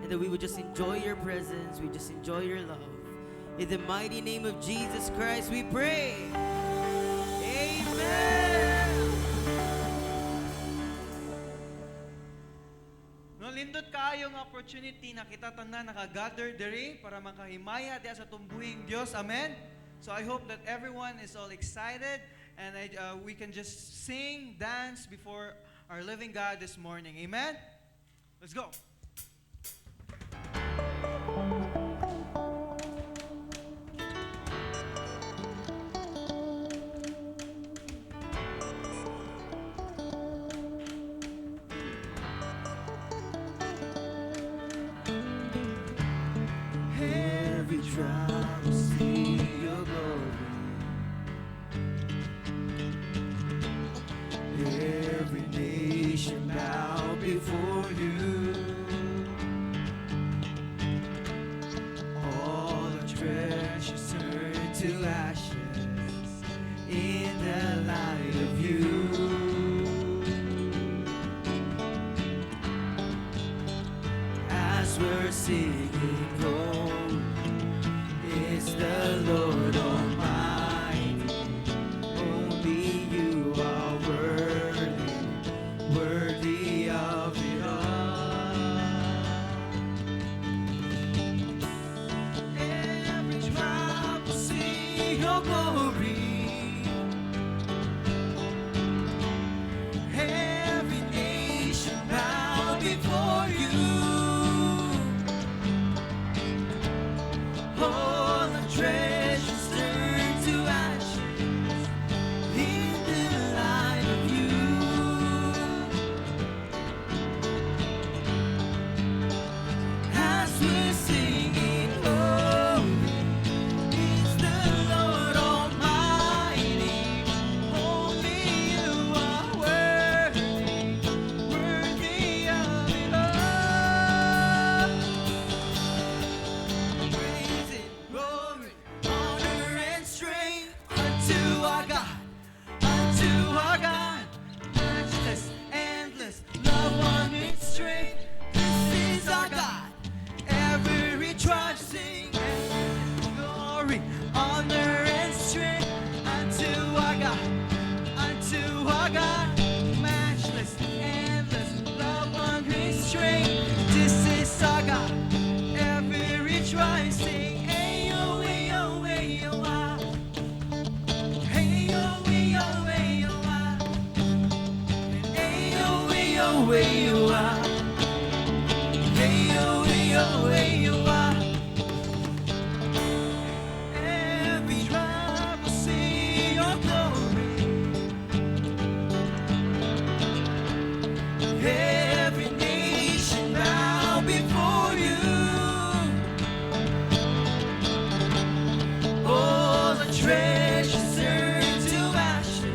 that we would just enjoy your presence, we just enjoy your love. In the mighty name of Jesus Christ, we pray. Amen! No, lindot kayong opportunity na kita tanan nakagather diri para makahimaya diya sa tumbuhing Dios. Amen? So I hope that everyone is all excited and we can just sing, dance before our living God this morning. Amen? Let's go. Every tribe will see your glory. Every nation bow before you. All the treasures turn to ashes in the light of you. As we're singing, holy is the Lord Almighty. Only you are worthy, worthy of it all. Every tribe will see your glory. Every nation bow before you. All the treasures turn to ashes in the light of you. As we're singing, holy is the Lord Almighty. Only you are worthy, worthy of it all. Praise it, glory, honor, and strength unto our God, unto our God. Matchless, endless, love, one in strength. This is our God. Every tribe sing, glory, honor, and strength unto our God, unto our God. Matchless, endless, love, one in strength. This is our God. Every tribe sing, ayo, ayo, ayo, ah. Ayo, ayo, ayo, ah. Ayo, ayo, ayo, ah. Ayo, ayo, ayo, ah. Every tribe will see your glory. Every nation bow before you. All the treasures turn to ashes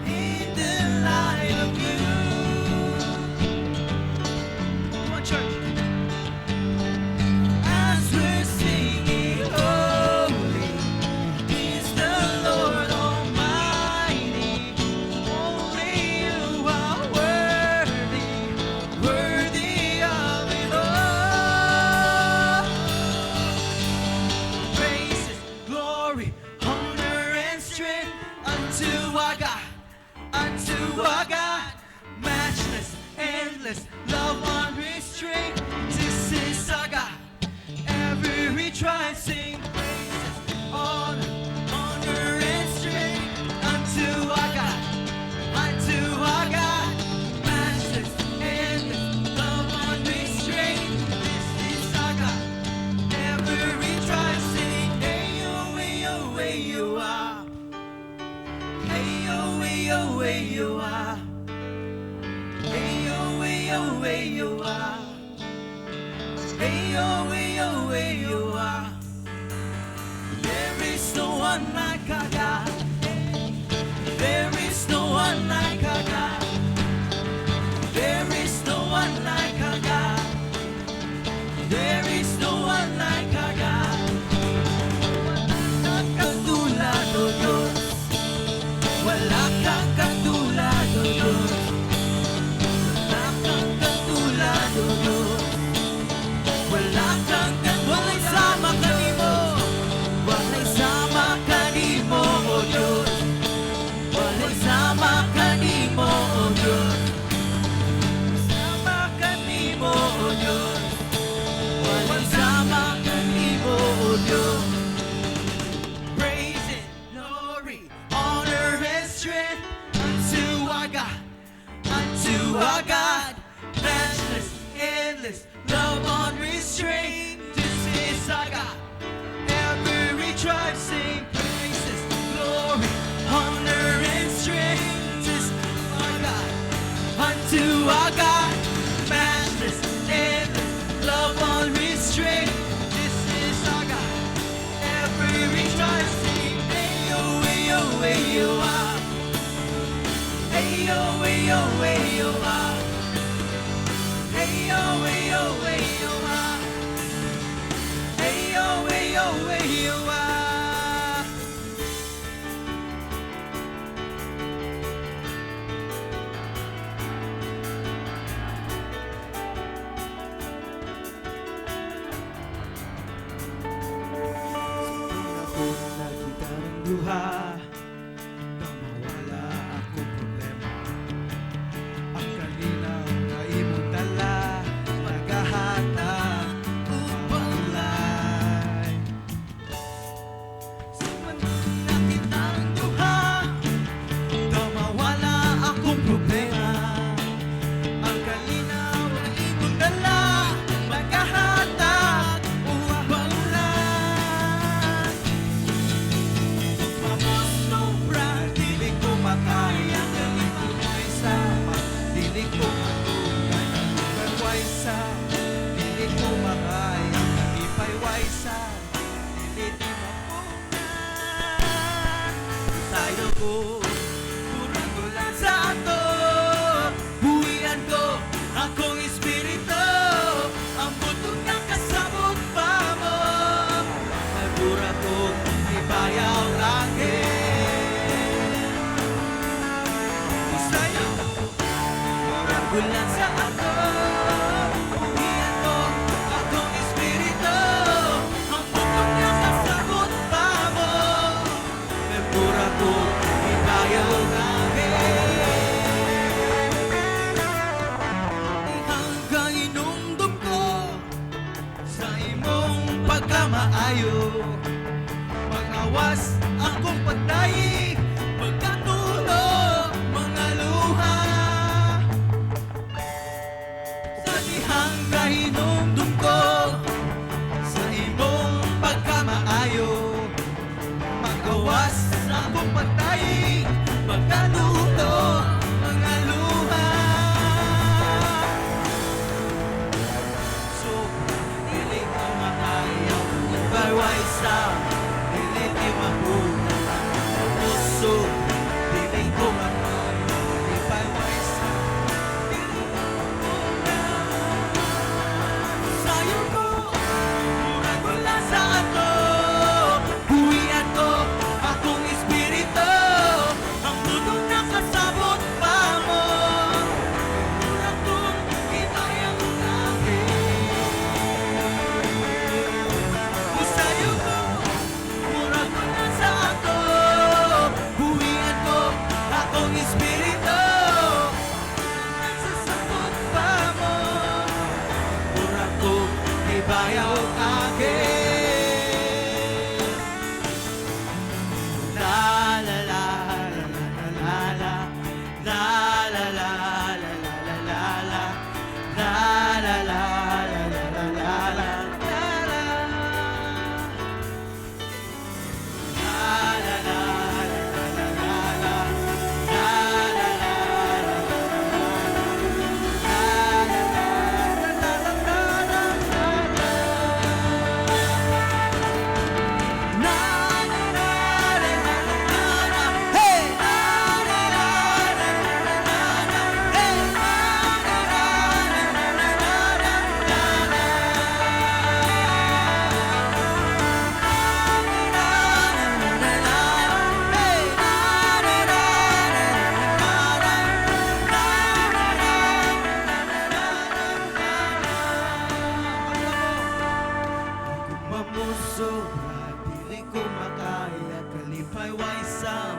in the light of you. Come on, church. As we're singing, holy is the Lord Almighty. Only you are worthy, worthy of it all. Praises, glory, honor, and strength unto our God, unto our God. Matchless, endless, love, unrestrained. This is our God. Every tribe sing praises, honor, honor, and strength unto our God, unto our God. Matchless, endless, love, unrestrained. This is our God. Every tribe sing, ayo, ayo, ayo, ah. Ayo, ayo, ayo, ah. Ayo, ayo, ayo, ah. Ayo, ayo, ayo, ah. There is no one like our God. There is no one like our God. There is no one like our God. There is no one like our God. Wala kang katulad, O Diyos. Wala kang katulad, O Diyos. Wala kang katulad, O Diyos. matchless, love unrestrained. This is our God. Every tribe sing praises, glory, honor, and strength. This is our God. Unto our God, matchless, endless, love unrestrained. This is our God. Every tribe sing, ayo, ayo, ayo, ah. Ayo, ayo, ayo, ah. Ayo, ayo, ayo, ah. Ayo, ayo, ayo, ah. Kung nakita ng luha, nang mawala akong problema. Ang kalinaw na imong dala, naghahatag upang ulay. Sa panahon na kitang luha, nang mawala akong problema. Ang kalinaw na imong dala, naghahatag upang ulay. Mamusobra, dili ko makaya, dili ko may sama, dili ko matugay, ipay sa, dili ko makaya, ipay sa, dili di mapunan. Sayo ko, kurang gulan sa ato, buhian ko, akong espiritu, ang butong ng kasabot pa mo. Nagura ko, ibayaw langit. Isayo, kurang gulan sa ato, buhian ko, akong espiritu, ang butong ng kasabot pa mo. Nagura ko, ibayaw langit. Hanggang inumdum ko sa imong pagkamaayo, magawas akong pagdaig, pagkatulog, mga luha. Sa dihang kahinumdum ko sa imong pagkamaayo, magawas akong pagdaig, pagkatulog, mga luha. So, dili ko makaya, ibaway sa, dili di mahuna. Puso, dili ko makaya, ibaway sa, dili di mahuna. Sayo ko, murag wala sa ato, buhian ko, akong espiritu, ang mundo nakasabot pa mo. Murag kong itayang langit. Isayo ko, murag wala sa ato, buhian ko, akong espiritu, nagsasabot pa mo. Murag kong ibayaw akin. La la la la la la la la la la la la la la la la la la la Mamusobra, dili ko makaya, kalipay waisam,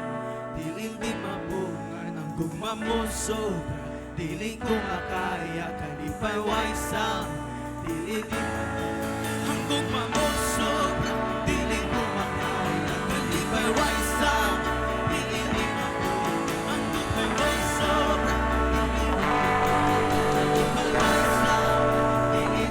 dili di mabungan. Ang gugmamusobra, dili ko makaya, kalipay waisam, dili di mabungan. Ang gugmamusobra, dili ko makaya, kalipay waisam, dili di mabungan. Ang gugmamusobra, dili ko makaya, kalipay waisam, dili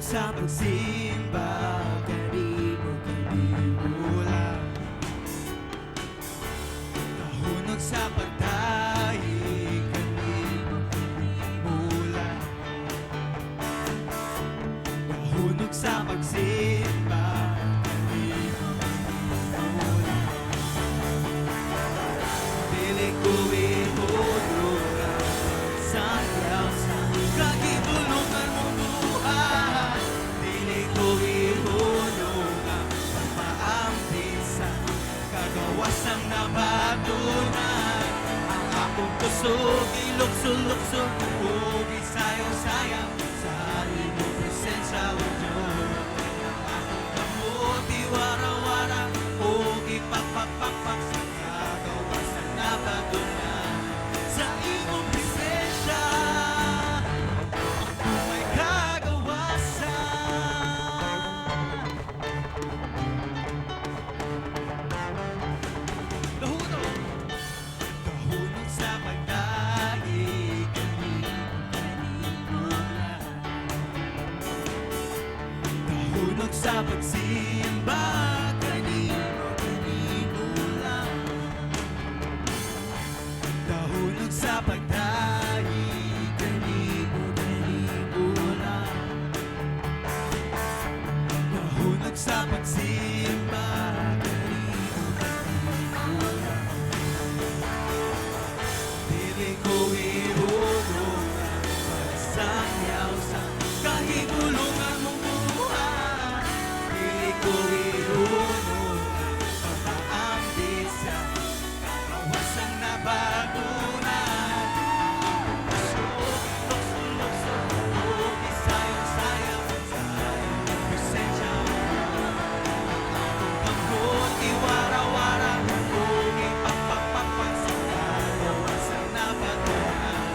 sa pagsimba, kanino lang. Nahunod sa pagdaig, kanino lang. Nahunod sa pagsimba, kanino lang. Dili ko ihulog sa yaw sa kagibulungan mong buhay. Dili ko ihulog ang pagpaampi sa kagawasang nabatunan. Ang akong kusog, ilukso-lukso, ug isayaw-sayaw sa imong presensya, O Diyos. Ang akong kamot, iwara-wara, ug ipagpagpagpag sa kagawasang nabatunan. Sa imong presensya, kung may kagawasan. Kahunod sa pagdaig, kanino lang. Kahunod sa pagsimba, kanino lang. Kahunod sa pagdaig, kanino lang. Kahunod sa pagsimba, kanino lang. Dili ko ihulog ang pagsayaw sa kahigulungan mong buhay. Dili ko ihulog ang pagpaampi sa kagawasang nabatunan. Lukso-lukso, ug isayaw-sayaw sa iyong presensya. Akong kamot, iwara-wara, ug ipagpagpagpag sa kagawasang nabatunan.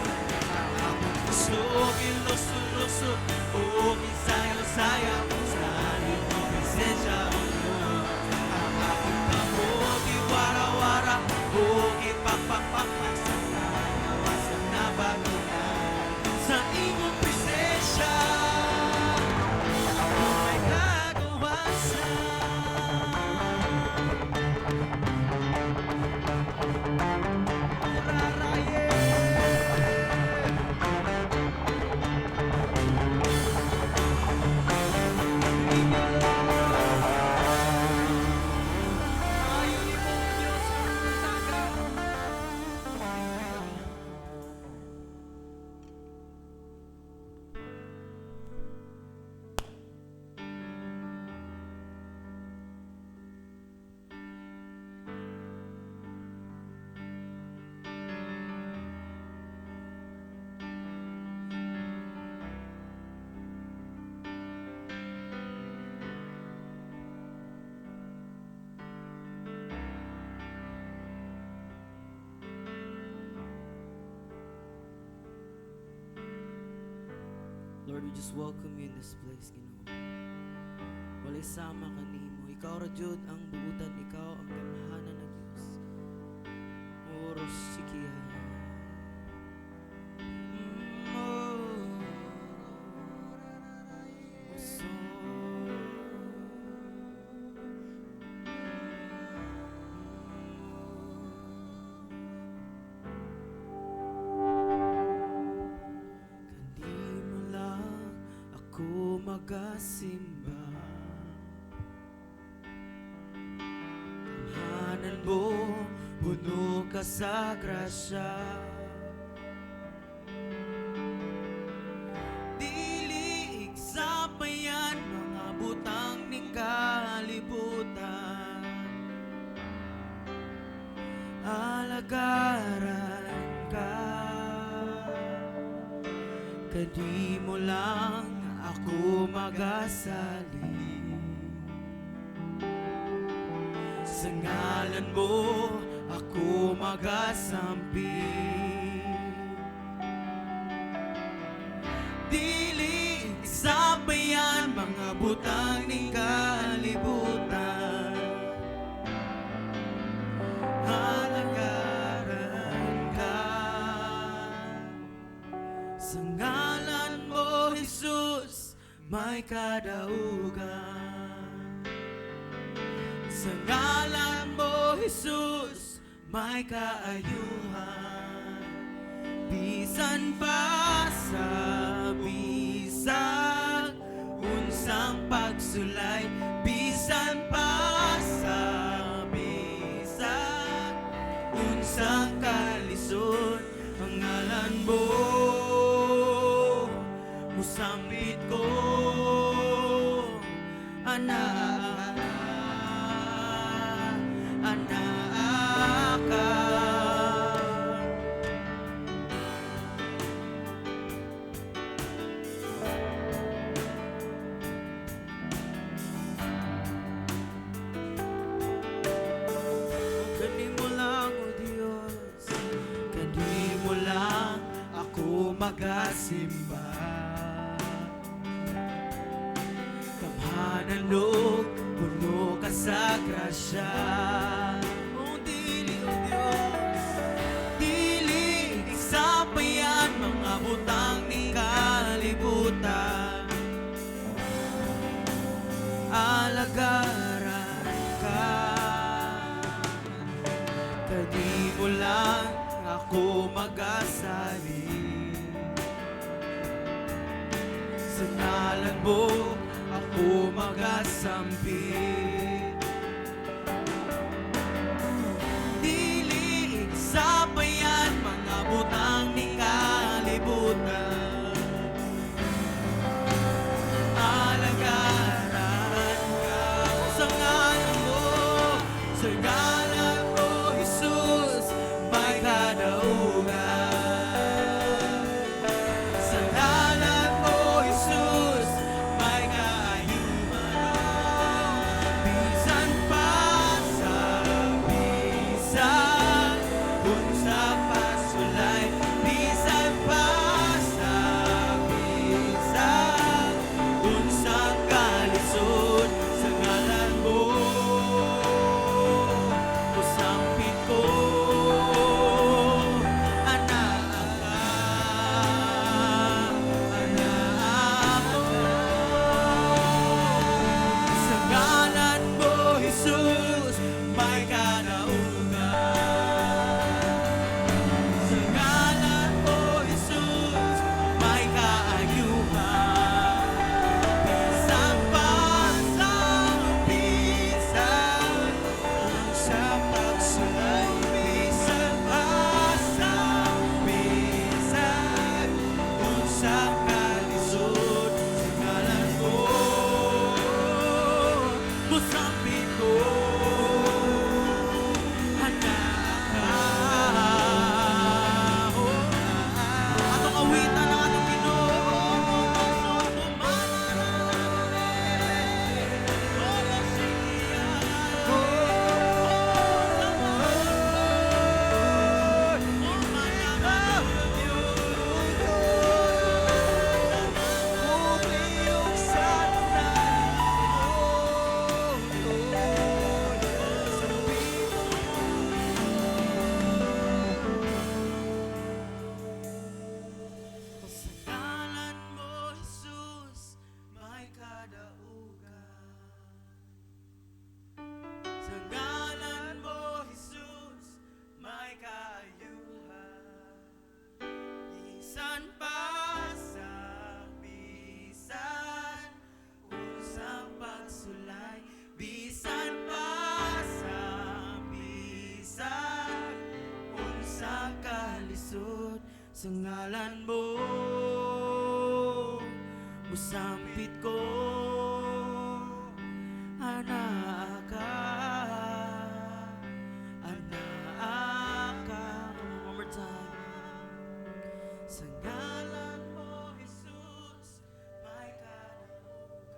Akong kusog, ilukso-lukso, ug isayaw-sayaw sa iyong presensya, O Diyos. Ang akong kamot, iwara-wara, ug ipagpagpagpag sa kagawasang nabatunan. Sa iyong presensya, kung may kagawasan. Lord, we just welcome you in this place, Ginoo. Walay sama ka nimo. Ikaw ra jud ang buutan, ikaw ang ganahanan na Dios. Oros sikiya. Kanimo lang ako magasimba. Tanghanan mo, puno ka sa grasya. Dili igsapayan mga butang ning kalibutan. Alagaran ka, kadi mo lang ako magasali. Sa ngalan mo ako magasampi. Dili isabayan mga butang ning kalibutan. Halagaran ka. Sa ngalan mo, Jesus, may kadaugan. Sa ngalan mo, Jesus, may kaayuhan. Bisan pa sa bisag, unsang pagsulay. Bisan pa sa bisag, unsang kalisod. Ang ngalan mo, musambit ko, anak, anak ka. Kani mo lang, O Diyos, kani mo lang ako magasimba. Kamhanan puno ka sa grasya. O dili, O Diyos, dili isapayan mga butang ni kalibutan. Alagaran ka, kadi mo lang ako mag-asali. Sa ngalan mo ako mag-asampi. Dili sapayan mga butang ni kalibutan. Alagaran ka sa ngalan mo, sa ngalan mo, Jesus, may kadaugan. Sa ngalan mo, Jesus, may kaayuhan. Bisan pa sa bisan, unsa pasulay. Bisan pa sa bisan, unsang kalisod. Sa ngalan mo, usampit ko, anak ka, anak ko. Sa ngalan mo, Jesus, may kadaugan. Sa ngalan mo, Jesus, may kaayuhan. Bisan pa sa bisan, sa pagsulay. Bisan pa sa bisan, sa kalisod. Sa ngalan mo, musambit ko, anak ka. Atong awitan ang atong Ginoo. Sa ngalan mo, Jesus, may kadaugan. Sa ngalan mo, Jesus, may kaayuhan. Bisan pa sa bisan, usang pagsulay. Bisan pa sa bisan, unsang kalisod. Sa ngalan mo, musampit ko, anak ka, anak ka. One more time. Sa ngalan mo, Jesus, may kadaugan.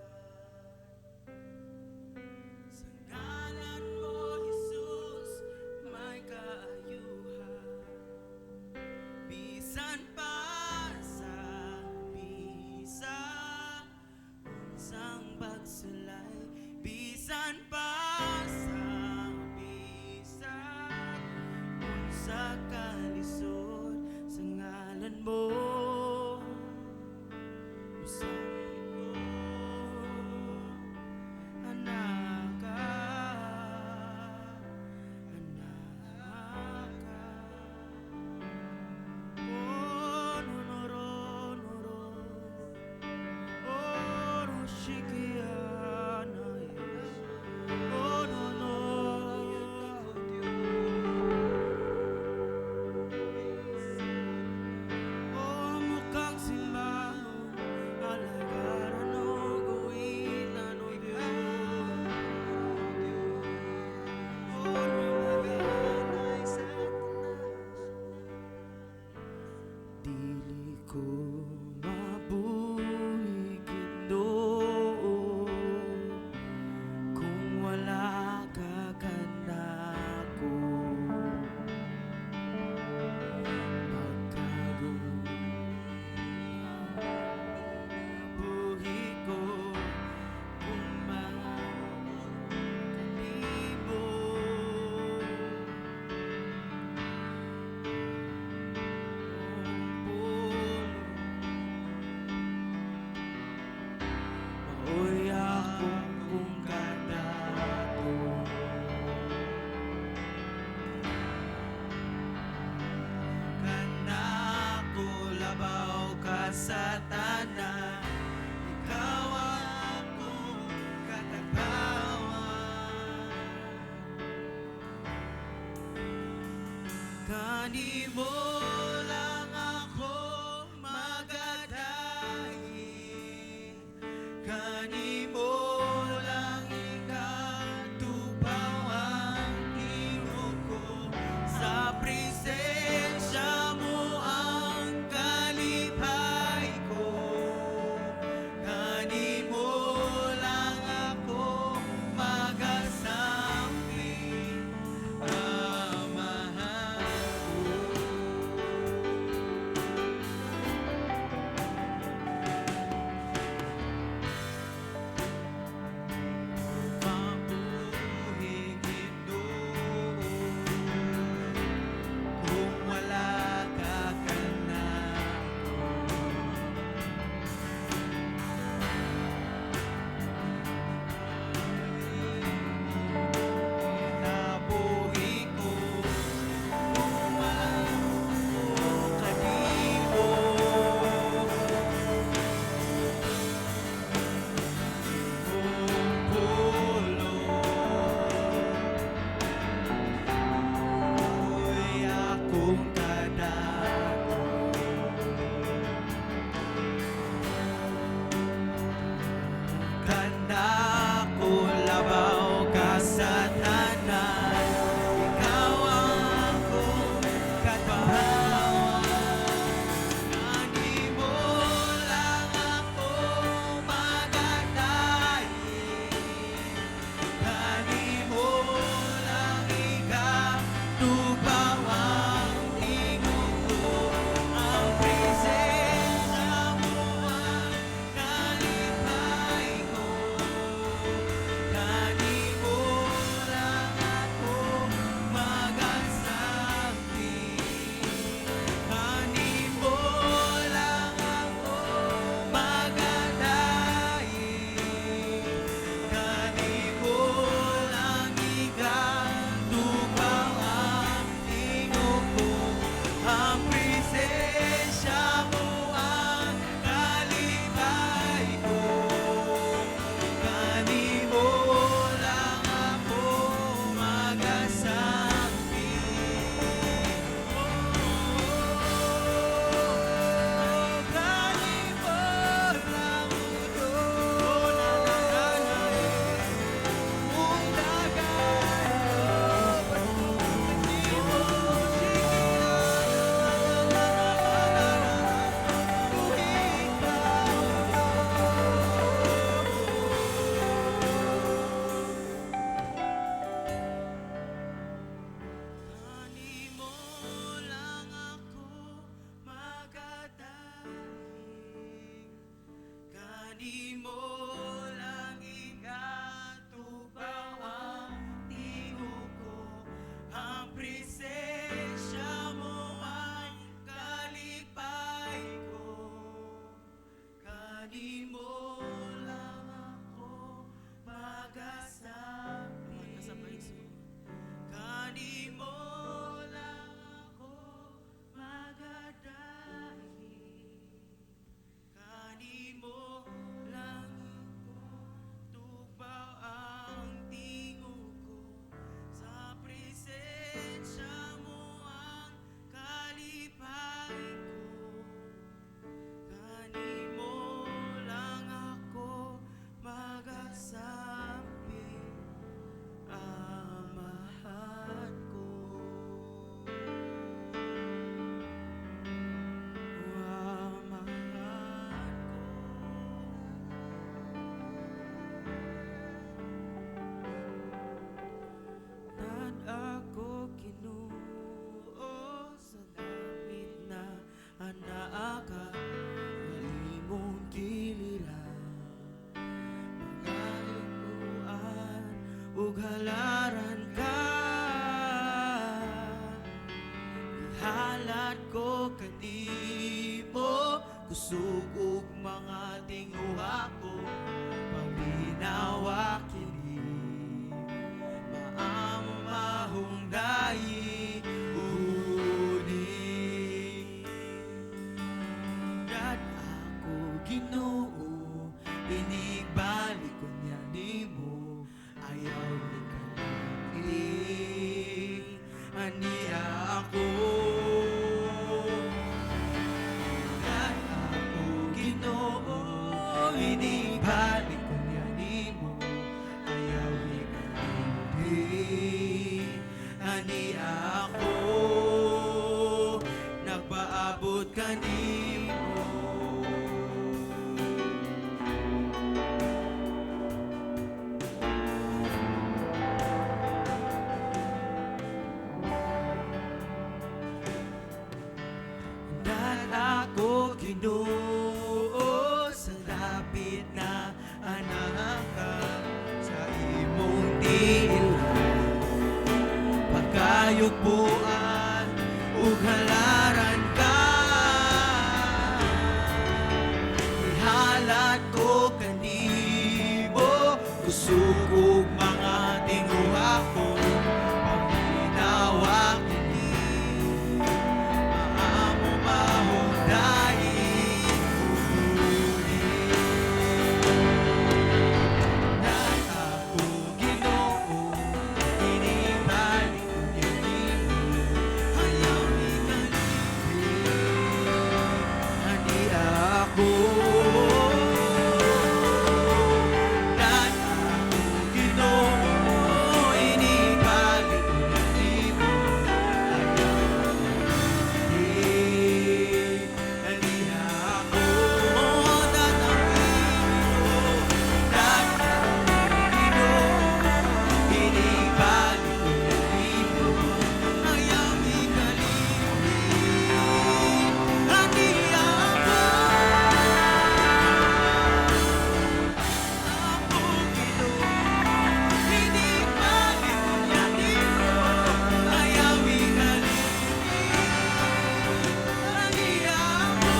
Sa ngalan mo, Jesus, may kaayuhan. Bisan pa sa bisan, kanimo lang ako magadayi, kanimo lang ikatupaw ang tingog ko, sa presensya mo ang kalipay ko, kanimo lang ako magasampi, amahan mabuhing Ginoo, kung wala ka kanako. Nabuhi ko kung wala ko kanimo. Uy, akong kadako, kanako labaw ka sa tanan, ikaw ang akong katahanan. Kanimo lang ako magadayi, kanimo lang ikatupaw ang tingog ko, ang presensya mo ang kalipay ko, kanimo lang ako magasampi, kanimo lang ako magadayi, kanimo lang ikatupaw ang tingog ko, ang presensya mo ang kalipay ko, kanimo lang ako magasampi. Kanimo lang kanimo lang ako magadayi, kanimo lang ikatupaw ang tingog ko, ang presensya mo ang kalipay ko, kanimo lang ako magasampi, kanimo lang ako magadayi, kanimo lang ikatupaw ang tingog ko, sa presensya mo ang kalipay ko, kanimo lang ako magasampi, amahan ko, amahan ko. Tan ako Ginoo sa dapit na anaa ka, imong giliran, mga inuan ug halaran ka, ihalat ko kanimo, kusog ug mga tinguha ko, panginawa kini, maamo mahungdayi, uni. Dad ako Ginoo, inigbalik ko niya nimo, ayaw ni kanang aniya ako. inibalik ko yan mo, ayaw ikalimutin. Ani ako, nagpaabot kanimo. Dan ako Ginoo sa dapit na anak ka sa imong dilaan, pagkayugpuan ug halaran ka. Ihalat ko kanimo, kusog ug mga tinguha ko, panginawa kini maamo mahundahi uli. Nan ako Ginoo, inibalik ko kanimo, ayaw ikalimutin. Ani ako, nan ako Ginoo, inibalik ko kanimo, ayaw ikalimutin. Ani ako,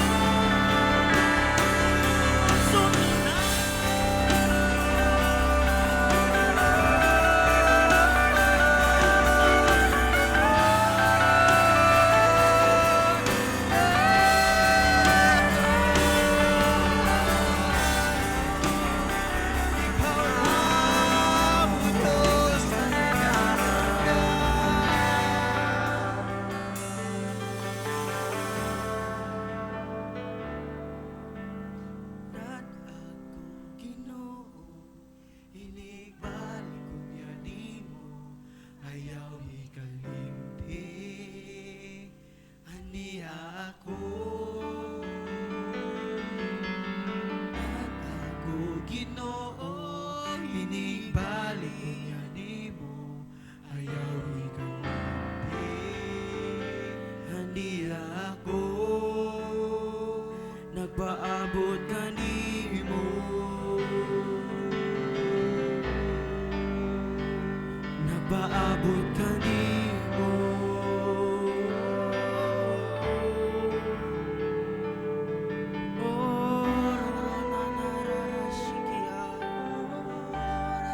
nan ako Ginoo, inibalik ko kanimo, ayaw ikalimutin. Ani ako, Ginoo, inibalik ko yanimo, ayaw ikalimutin. Ani ako, nagpaabot kanimo, nagpaabot kanimo.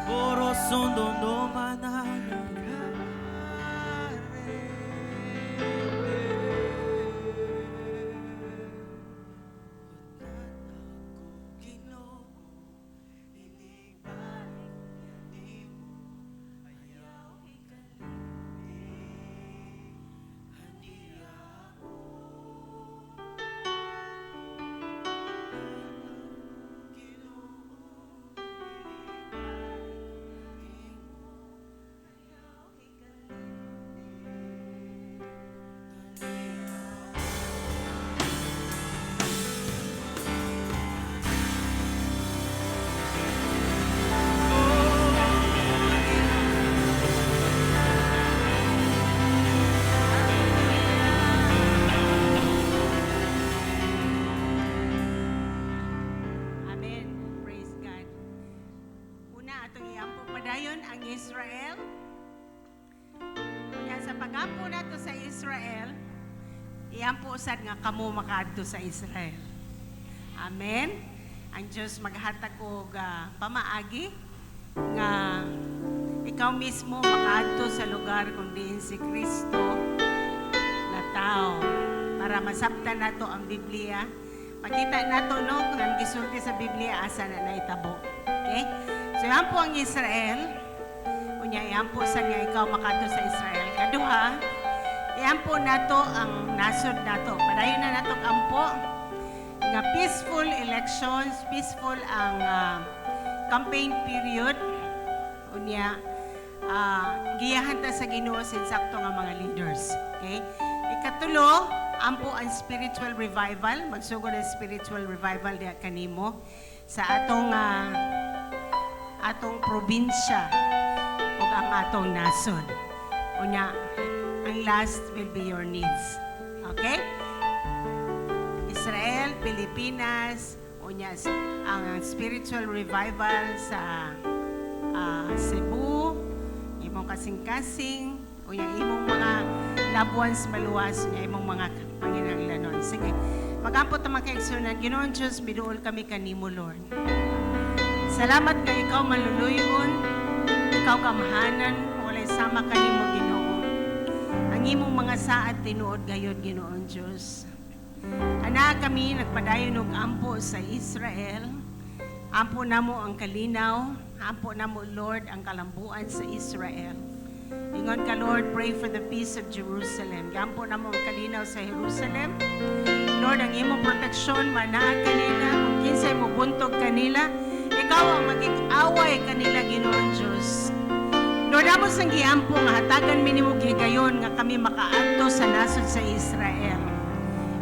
Oro sondo no manana. Israel. Kanya sa pagampo nato sa Israel, iyan po usad nga kamo makaadto sa Israel. Amen. Ang Diyos maghatag og pamaagi nga ikaw mismo makaadto sa lugar kung diin si Kristo na tao para masabtan nato ang Biblia. Makita nato no kung ang gisulti sa Biblia asa na naitabo. Okay? So yan po ang Israel. Unya yan po sa nga ikaw makaadto sa Israel. Kaduha, yan po nato ang nasod nato. Padayon na nato kampo nga peaceful elections, peaceful ang campaign period. Unya, giyahan ta sa Ginoo sa insakto nga mga leaders. Okay? Ikatulo, ampo ang spiritual revival. Magsugod ang spiritual revival diha kanimo sa atong probinsya o ang atong nasod. Unya, ang last will be your needs. Okay? Israel, Pilipinas, unya ang spiritual revival sa Cebu, imong kasing-kasing, unya imong mga loved ones maluwas, unya imong mga panginahanglanon. Sige, mag-ampot ang mga kaigsunan. Ginoon Diyos, biduol kami kanimo, Lord. Salamat nga ikaw maluluyon, ikaw kamahanan, walay sama kanimo, Ginoo. Ang imong mga saad tinuod gayud, Ginoon Diyos. Ana kami nagpadayon og ampo sa Israel. Ampo namo ang kalinaw, ampo namo Lord ang kalambuan sa Israel. Ingon ka Lord, pray for the peace of Jerusalem. Ampo namo ang kalinaw sa Jerusalem. Lord, ang imong proteksyon manaa kanila, kung kinsay mo buntog kanila, ikaw ang magig-away kanila, Ginoon Diyos. Lord, amo sang giampo nga hatagan mi nimo gigayon nga kami makaadto sa nasod sa Israel.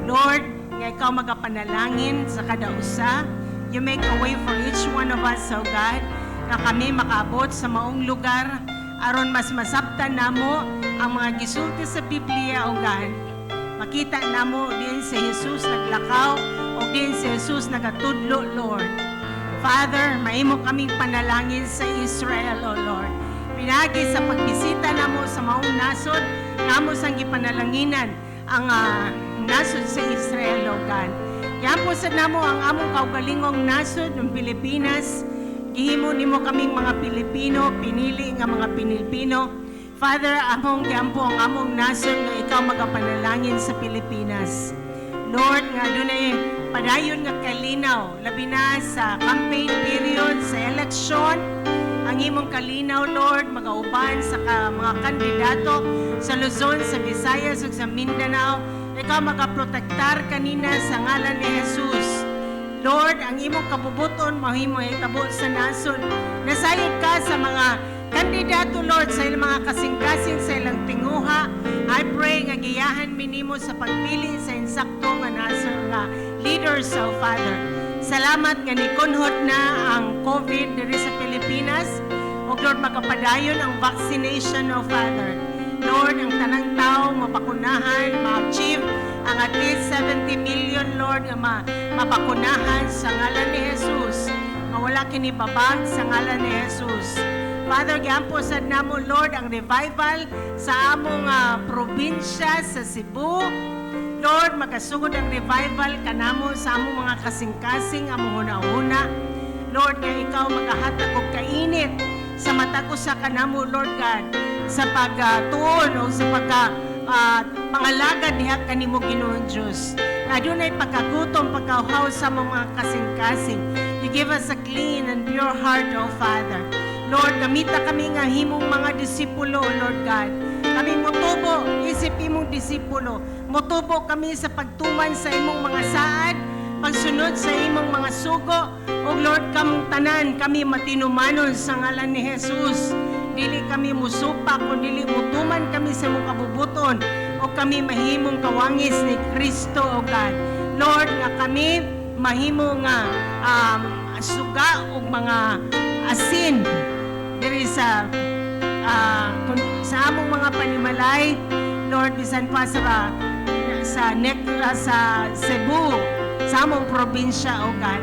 Lord, nga ikaw magapanalangin sa kada usa. You make a way for each one of us, oh God, na kami makaabot sa maong lugar aron mas masabtan namo ang mga gisulti sa Biblia, oh God. Makita namo din si Jesus naglakaw o din si Jesus nagatudlo, Lord. Father, maimo kaming panalangin sa Israel, O Lord. Pinagi sa pagbisita namo sa maong nasod, namo sang gipanalanginan ang nasod sa Israel, O God. Yan po sa namo ang among kaugalingong nasod ng Pilipinas. Gihimo nimo kaming mga Pilipino, pinili nga mga Pilipino. Father, among giampo ang among nasod nga ikaw magapanalangin sa Pilipinas. Lord, nga dunay padayon nga kalinaw, labi na sa campaign period, sa election, ang imong kalinaw, Lord, magauban sa mga kandidato sa Luzon, sa Visayas, ug sa Mindanao. Ikaw magaprotektar kanina sa ngalan ni Jesus. Lord, ang imong kabubuton, mahimo itabo sa nasod. Nasayod ka sa mga kandidato, Lord, sa ilang mga kasing-kasing, sa ilang tinguha. I pray nga giyahan minimo sa pagpili sa insakto nga nasod nga leaders, oh Father. Salamat nga nikunhot na ang COVID diri sa Pilipinas. O Lord, makapadayon ang vaccination, oh Father. Lord, ang tanang tao mapakunahan, ma-achieve ang at least 70 million, Lord, nga mapakunahan sa ngalan ni Jesus. Mawala kinibabag sa ngalan ni Jesus. Father, giampo sad namo, Lord, ang revival sa among probinsya sa Cebu. Lord, makasugod ang revival kanamo sa among mga kasing-kasing, among una-una. Lord, nga ikaw makahatag og kainit sa matag usa kanamo, Lord God, sa pagtuon o sa pangalagad diha kanimo, Ginoong Diyos. Adunay pagkagutom, pagkauhaw sa mga kasing-kasing. You give us a clean and pure heart, O Father. Lord, gamita kami nga himong mga disipulo, Lord God. Kami mutubo, isip imong disipulo. Mutubo kami sa pagtuman sa imong mga saad, pagsunod sa imong mga sugo. O Lord, kamong tanan, kami matinumanon sa ngalan ni Jesus. Dili kami musupak, o dili mutuman kami sa imong kabubuton, o kami mahimong kawangis ni Kristo, O God. Lord, nga kami mahimo nga suga o mga asin diri sa among mga panimalay, Lord, bisan pa sa Cebu, sa among probinsya, O God.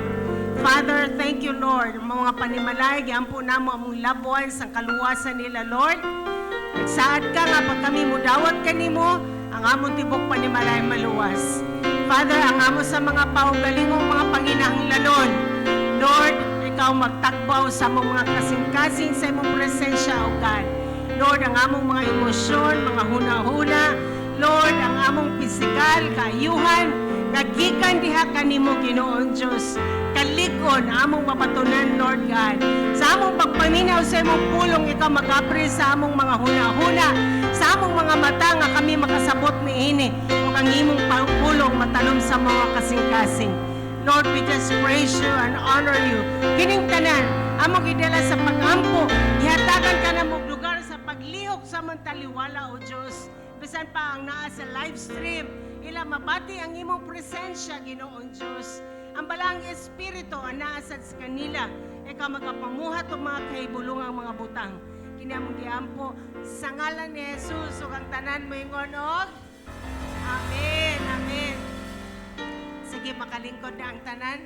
Father, thank you, Lord. Mga panimalay, giampo namo among loved ones, ang kaluwasan nila, Lord. Nagsaad ka nga pag kami mudawat kanimo, ang among tibok panimalay maluwas. Father, ang amo sa mga paugalingong mga panginahanglanon, Lord, ikaw magtakbaw sa among mga kasing-kasing sa imong presensya, O God. Lord, ang among mga emosyon, mga huna-huna, Lord, ang among pisikal, kaayuhan, nagikan diha kanimo, Ginoon Diyos. Kalikon, among mapatunan, Lord God. Sa among pagpaminaw sa imong pulong, ikaw mag-apre sa among mga huna-huna, sa among mga mata nga kami makasabot miini, o ang imong pulong matalom sa mga kasing-kasing. Lord, we just praise you and honor you. Kining tanan, amo gidala sa pagampo, ihatagan ka na mong lugar sa paglihok sa mong taliwala, O Diyos. Bisan pa ang naa sa live stream, ila mabati ang imong presensya, Ginoong Diyos. Ang balang espiritu ang naasad sa kanila, ikaw magapamuhat o mga kahibulungang mga butang. Kini among giampo sa ngalan ni Jesus ug ang tanan mo ingon og amen, amen. Sige, makalingkod na ang tanan.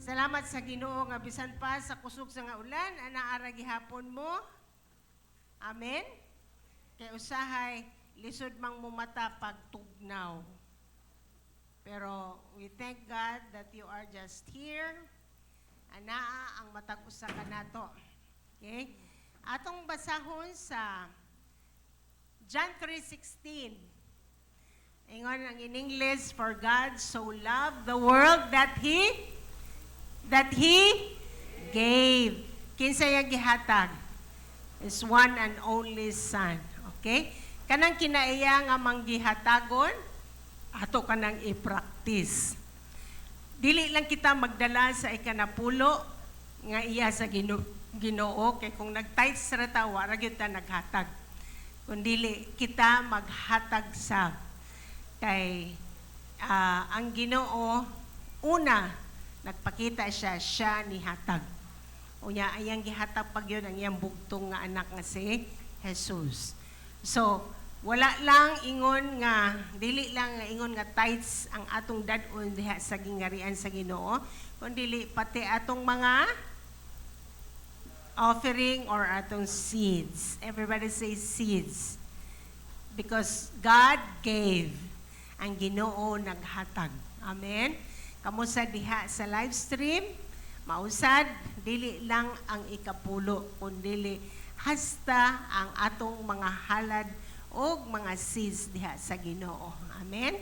Salamat sa Ginoo nga bisan pa sa kusog sa nga ulan anaara gihapon mo. Amen. Kay usahay lisod mang mumata pagtugnaw. Pero we thank God that you are just here. Anaa ang matag usa ka nato. Okay? Atong basahon sa John 3:16. Ingon ang in English, for God so loved the world that He gave. Kinsa yang gihatag? Is one and only Son. Okay? Kanang kinaiya nga manggihatagon, ato kanang i-practice. Dili lang kita magdala sa ikanapulo nga iya sa Ginoo kay kung nag-tithes ra ta wala gyud ta naghatag. Kundi kita maghatag sa kay ang Ginoo una nagpakita siya ni hatag. Unya ayang gihatag pag yun ang iyang bugtong nga anak nga si Jesus. So wala lang ingon nga dili lang nga ingon nga tithes ang atong dad-on diha sa gingarian sa Ginoo, kundi pati atong mga offering or atong seeds. Everybody say seeds. Because God gave, ang Ginoo naghatag. Amen. Kamusta diha sa live stream, mausad dili lang ang ikapulo kundi hasta ang atong mga halad o mga seeds diha sa Ginoo. Amen.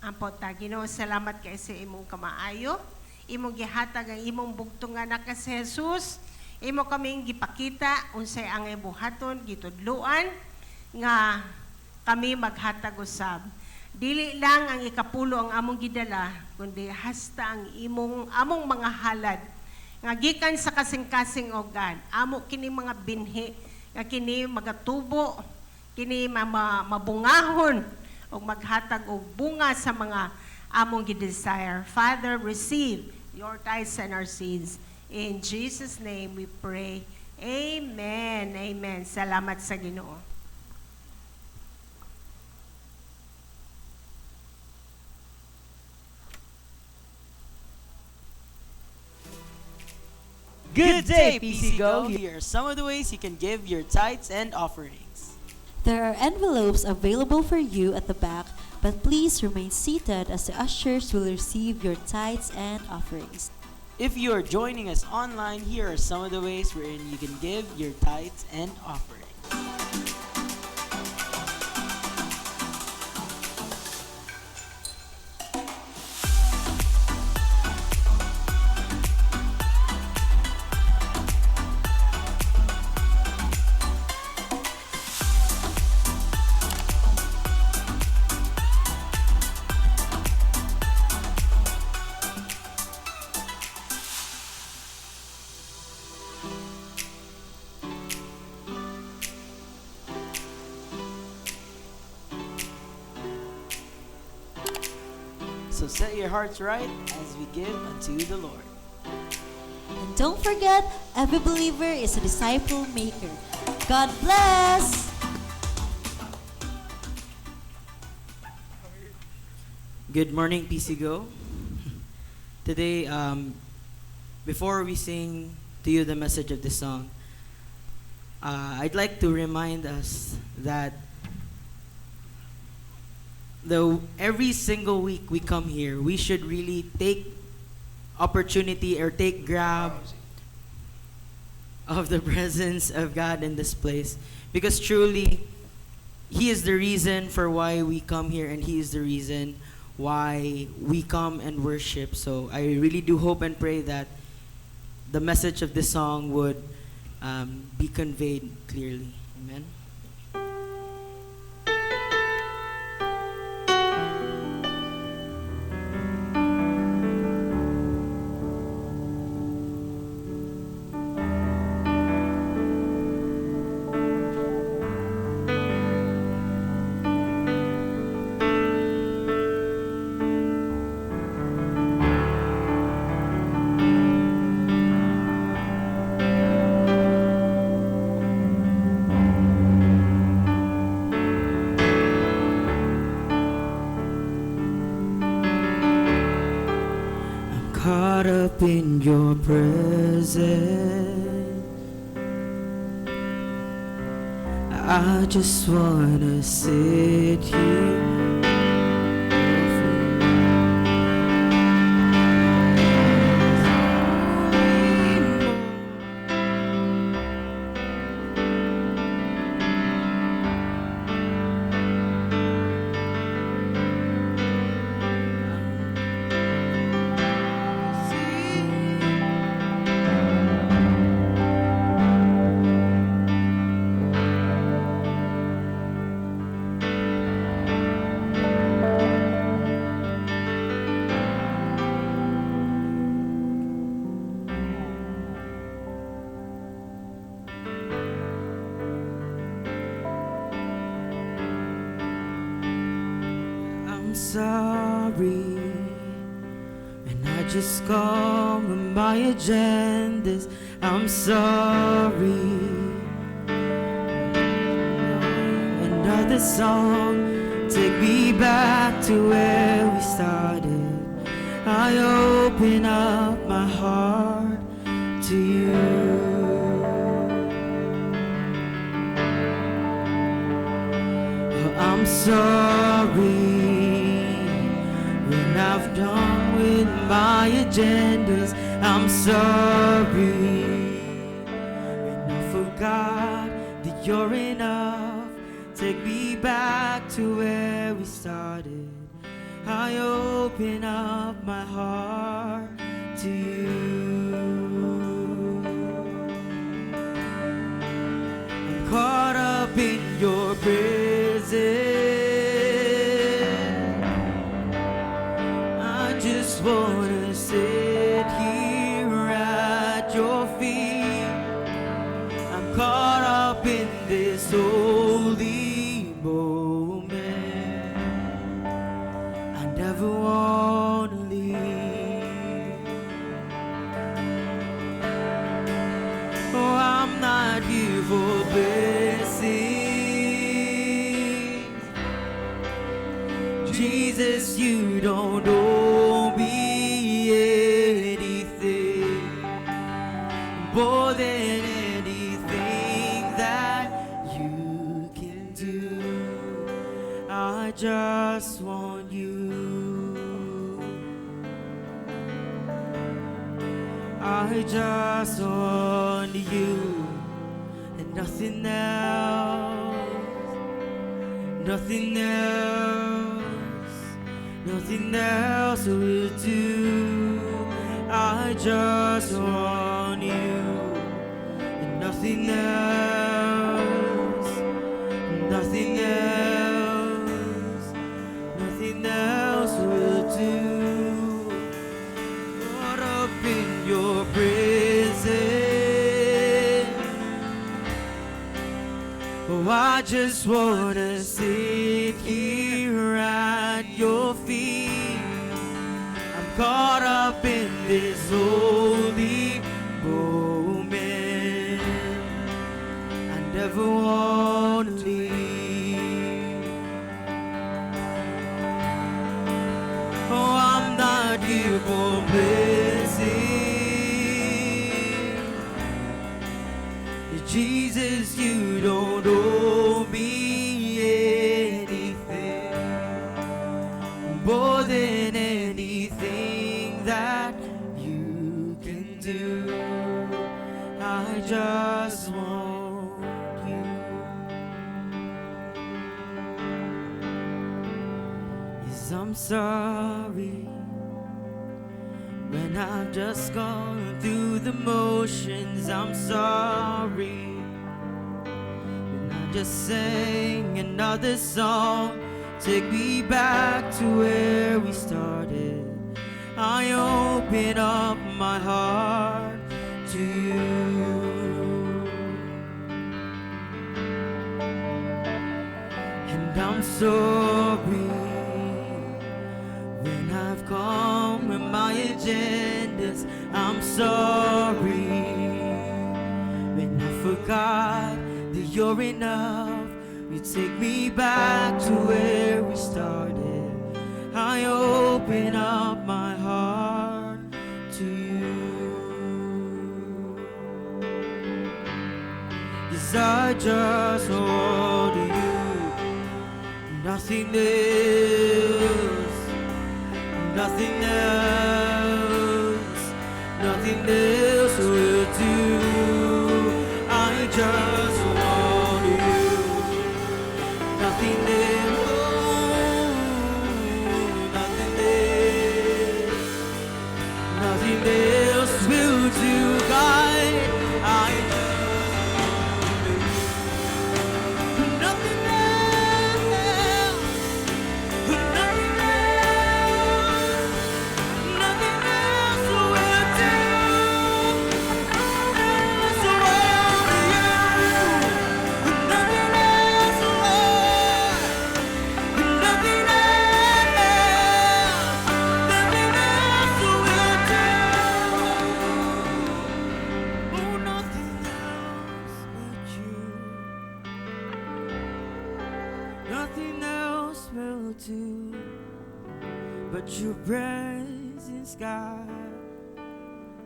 Ampo ta Ginoo, salamat kay sa imong kamaayo. Imong gihatag ang imong bugtong anak nga si Jesus. Imo kaming gipakita unsay ang ibuhaton gitudluan nga kami maghatag usab. Dili lang ang ikapulo ang among gidala, kundi hasta ang among mga halad nga gikan sa kasing-kasing o God. Amo kini mga binhi nga kini magatubo, kini mabungahon o maghatag og bunga sa mga among gidesire. Father, receive your tithes and our seeds. In Jesus' name we pray. Amen. Amen. Salamat sa Ginoo. Good day, PC Go! Here are some of the ways you can give your tithes and offerings. There are envelopes available for you at the back, but please remain seated as the ushers will receive your tithes and offerings. If you are joining us online, here are some of the ways wherein you can give your tithes and offerings. So set your hearts right as we give unto the Lord. And don't forget, every believer is a disciple maker. God bless! Good morning, PC Go. Today, before we sing to you the message of the song, I'd like to remind us that every single week we come here, we should really take opportunity or take grab of the presence of God in this place, because truly He is the reason for why we come here, and He is the reason why we come and worship. So I really do hope and pray that the message of this song would be conveyed clearly. Amen. up in your presence. I just wanna sit here. I'm sorry, and I just come with my agendas. I'm sorry. Another song, take me back to where we started. I open up my heart to you. I'm sorry when I've done with my agendas. I'm sorry when I forgot that you're enough. Take me back to where we started. I open up my heart to you. I'm caught up in your presence. I just wanna sit here at your feet. I'm caught up in this holy moment. I never wanna leave. Oh, I'm not here for blessings. Jesus, you don't owe me anything more than anything that you can do. I just want you. I just want you and nothing else. Nothing else. Nothing else will do. I just want you and nothing else. Nothing else. Nothing else will do. Caught up in your presence. Oh, I just wanna sit here at your feet. I'm caught up in this holy moment. I never wanna leave. Oh, I'm not here for blessing. Jesus, you don't owe me anything more than anything that you can do. I just want you. Yes, I'm sorry when I've just gone through the motions. I'm sorry when I just sang another song. Take me back to where we started. I open up my heart to you. And I'm sorry when I've come with my agendas. I'm sorry when I forgot that you're enough. You take me back to where we started. I open up my heart to you. I just want you. Nothing else, nothing else, nothing else will do. I just want you. Nothing else, nothing else, nothing else will do. God, I nothing else, nothing else, nothing else will do. Nothing else will you. Nothing else, Lord. Nothing else, nothing else will do. Oh, nothing else but you. Nothing else will do but your presence, God.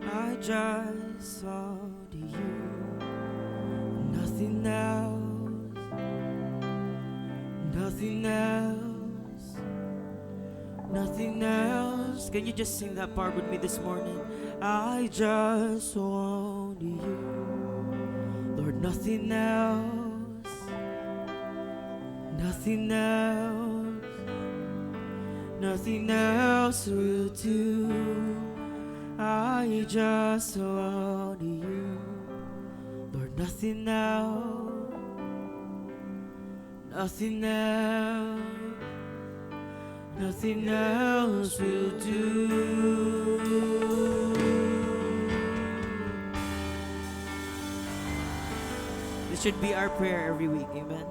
I just want you. Nothing else, nothing else, nothing else. Can you just sing that part with me this morning? I just want you, Lord. Nothing else, nothing else, nothing else will do. I just want you, Lord. Nothing else, nothing else, nothing else will do. This should be our prayer every week, amen.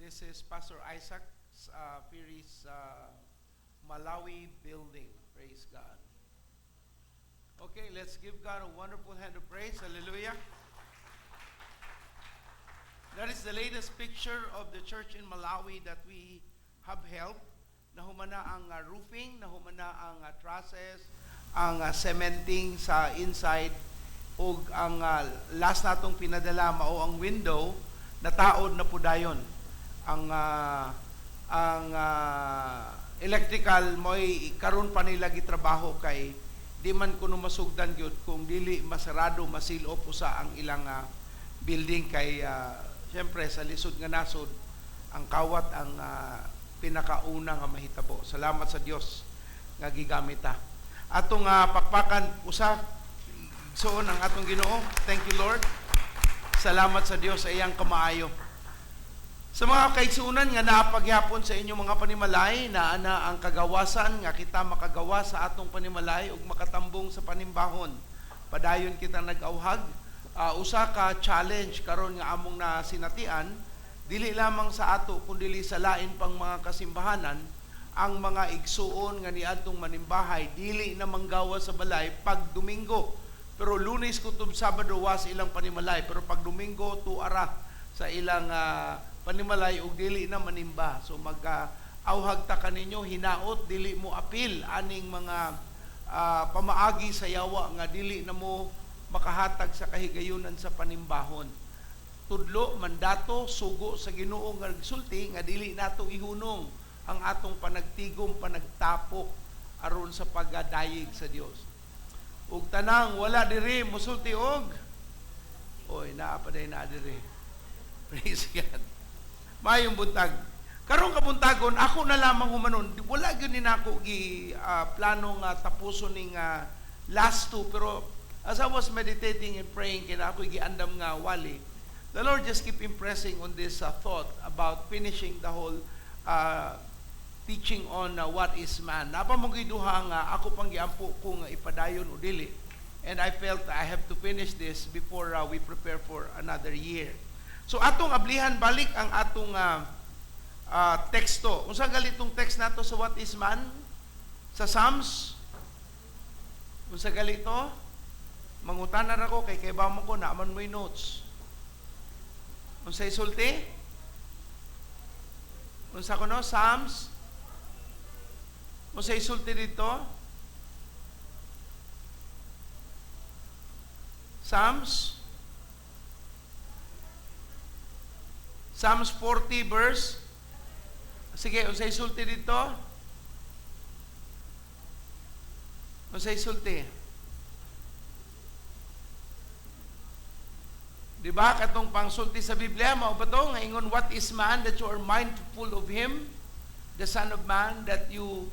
This is Pastor Isaac's Piris Malawi building. Praise God. Okay, let's give God a wonderful hand of praise. Hallelujah. That is the latest picture of the church in Malawi that we have helped. Nahumana ang roofing, nahumana ang trusses, ang cementing sa inside, ug ang last natong pinadala mao ang window nataod na po dayon. Ang electrical mo'y karon pa nila gitrabaho kay di man kuno masugdan gyud kung dili masarado masilo po sa ang ilang building kay syempre sa lisod nga nasod ang kawat ang pinakauna nga mahitabo. Salamat sa Dios nga gigamit ta. Atong pakpakan usa soon ang atong Ginoo. Thank you, Lord. Salamat sa Dios sa iyang kamaayo. Sa mga kaigsuunan nga naapagyapon sa inyong mga panimalay na ana ang kagawasan nga kita makagawa sa atong panimalay ug makatambong sa panimbahon. Padayon kita nag-awhag usa ka challenge karon nga among nasinatian dili lamang sa ato kundi sa lain pang mga kasimbahanan ang mga igsuon nga niadtong manimbahay dili na manggawa sa balay pag Domingo. Pero Lunes kutob Sabado was ilang panimalay pero pag Domingo tuara sa ilang panimalay ug dili na manimba. So magka-awhag ta kaninyo hinaot dili mo apil aning mga pamaagi sa yawa nga dili na mo makahatag sa kahigayunan sa panimbahon. Tudlo mandato sugo sa Ginoo nga nagsulti nga dili nato ihunong ang atong panagtigom panagtapok aron sa pagdayeg sa Dios. ug tanang wala diri musulti og oy naa pa day na diri. Praise God. Mayong buntag. Karong kabuntagon ako na lamang humanon. Wala gyud ni nako gi plano nga tapuson ning last two, pero as I was meditating and praying kina ako giandam nga wali, the Lord just keep impressing on this thought about finishing the whole teaching on what is man. Napa mo giduha nga ako pang giampo ko nga ipadayon o dili. And I felt I have to finish this before we prepare for another year. So atong ablihan balik ang atong teksto. Unsa galitong text nato sa what is man? Sa Psalms? Unsa galito? Mangutanan ako kay ba mo ko naaman mo'y notes. Unsa isulti? Unsa ko no? Psalms? Unsa isulti dito? Psalms? Psalms 40 verse. Sige, unsay sulti dito? Unsay sulti? Di ba katong pangsulti sa Biblia mao ba to nga ingon what is man that you are mindful of him, the son of man, that you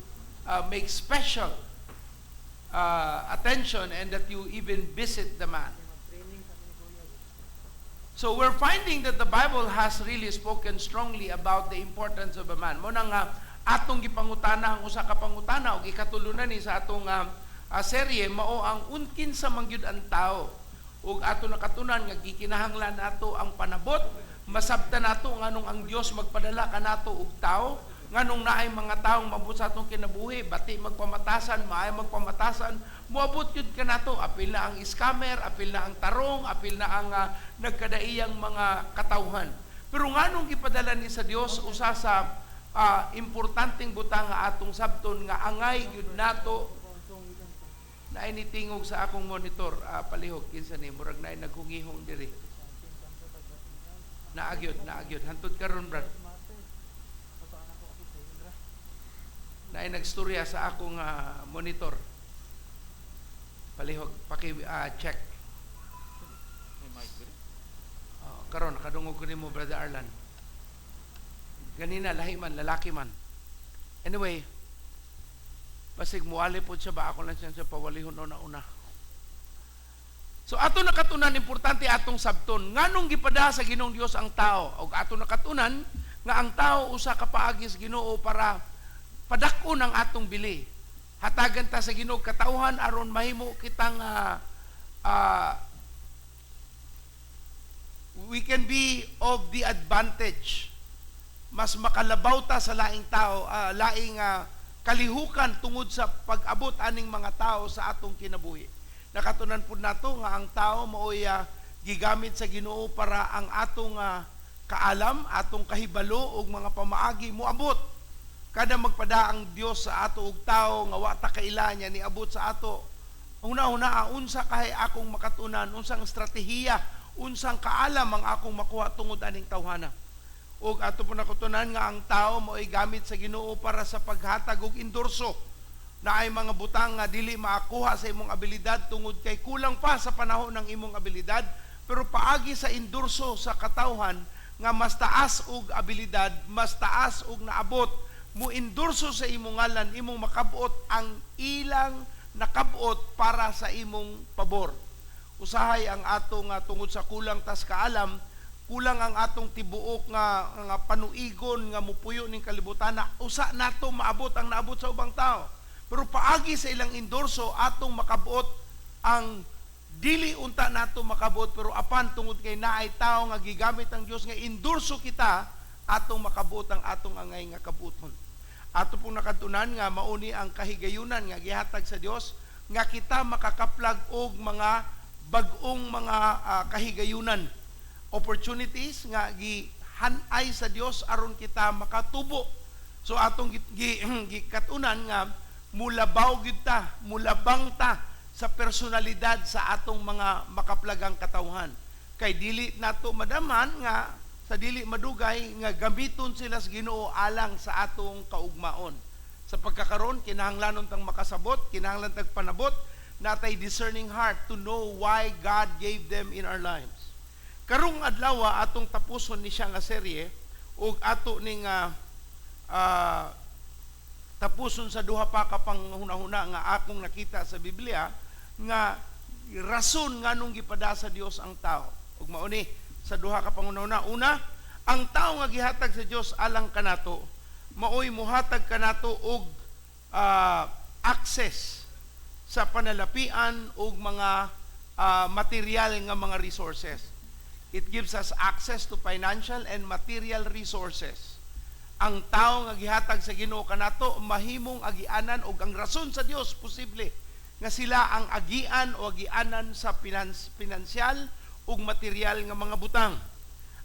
make special attention and that you even visit the man. So we're finding that the Bible has really spoken strongly about the importance of a man. Mo nang atong gipangutana ang usa ka pangutana o gikatulunan ni sa atong serye mao ang unkin sa mangyud ang tao. Ug ato nakatunan nga gikinahanglan nato ang panabot, masabtan nato nganong ang Dios magpadala kanato og tao, nganong naay mga taong mabot sa atong kinabuhi, bati magpamatasan, maay magpamatasan, moabot yun ka na to. Apil na ang scammer, apil na ang tarong, apil na ang nagkadaiyang mga katawhan. Pero nganong gipadala ni sa Dios usa sa importanteng butang nga atong sabton nga angay gyud nato na initingog sa akong monitor palihog kinsa ni murag naay naghungihong diri. Naagyod hantud karon brad. Naay nagstorya sa akong monitor. Palihog check. Karon kadungog ko nimo brother Arlan. Ganina lahi man lalaki man. Anyway, basig muali po siya ba ako lang siya pawalihon una. So ato nakatunan importante atong sabton nganong gipada sa Ginoong Dios ang tao ug ato nakatunan nga ang tao usa ka paagis Ginoo para padakon ang atong bili. Hatagan ta sa Ginoo katawhan aron mahimo kitang we can be of the advantage. Mas makalabaw ta sa laing tao, laing kalihukan tungod sa pag-abot aning mga tao sa atong kinabuhi. Nakatunan pud nato nga ang tao maoy gigamit sa Ginoo para ang atong kaalam, atong kahibalo ug mga pamaagi moabot. Kada magpada ang Dios sa ato ug tao nga wa ta kaila niya niabot sa ato. Una-una unsa kahay akong makatunan, unsang estratehiya, unsang kaalam ang akong makuha tungod aning tawhana. Ug ato po nakatunan nga ang tao mao'y gamit sa Ginoo para sa paghatag og endorso na ay mga butang nga dili maakuha sa imong abilidad tungod kay kulang pa sa panahon ng imong abilidad, pero paagi sa endorso sa katawhan nga mas taas og abilidad, mas taas og naabot, mo endorso sa imong ngalan, imong makabot ang ilang nakabot para sa imong pabor. Usahay ang atong tungod sa kulang tas kaalam, kulang ang atong tibuok nga panuigon nga mupuyo ning kalibutan na usa nato maabot ang naabot sa ubang tao. Pero paagi sa ilang endorso atong makabot ang dili unta nato makabot, pero apan tungod kay naay tao nga gigamit ang Dios nga endorso kita, atong makabot ang atong angay nga kabuton. Ato pong nakatunan nga mauni ang kahigayunan nga gihatag sa Dios nga kita makakaplag og mga bag-ong mga kahigayunan, opportunities nga gihanay sa Dios aron kita makatubo. So atong gikatunan nga mulabaw gyud ta, mulabang ta sa personalidad sa atong mga makaplagang katawhan. Kay dili nato madaman nga sa dili madugay nga gamiton sila sa Ginoo alang sa atong kaugmaon. Sa pagkakaron kinahanglanon tang makasabot, kinahanglan tag panabot natay discerning heart to know why God gave them in our lives. Karong adlaw atong tapuson ni siya nga serye ug ato ning tapuson sa duha pa ka panghunahuna nga akong nakita sa Biblia nga rason nganong gipada sa Dios ang tao. Ug mao ni sa duha ka panghunahuna, una, ang tao nga gihatag sa Dios alang kanato maoy muhatag kanato og access sa panalapian ug mga material nga mga resources. It gives us access to financial and material resources. Ang tao nga gihatag sa Ginoo kanato mahimong agianan og ang rason sa Dios posible nga sila ang agian o agianan sa pinansyal ug material nga mga butang.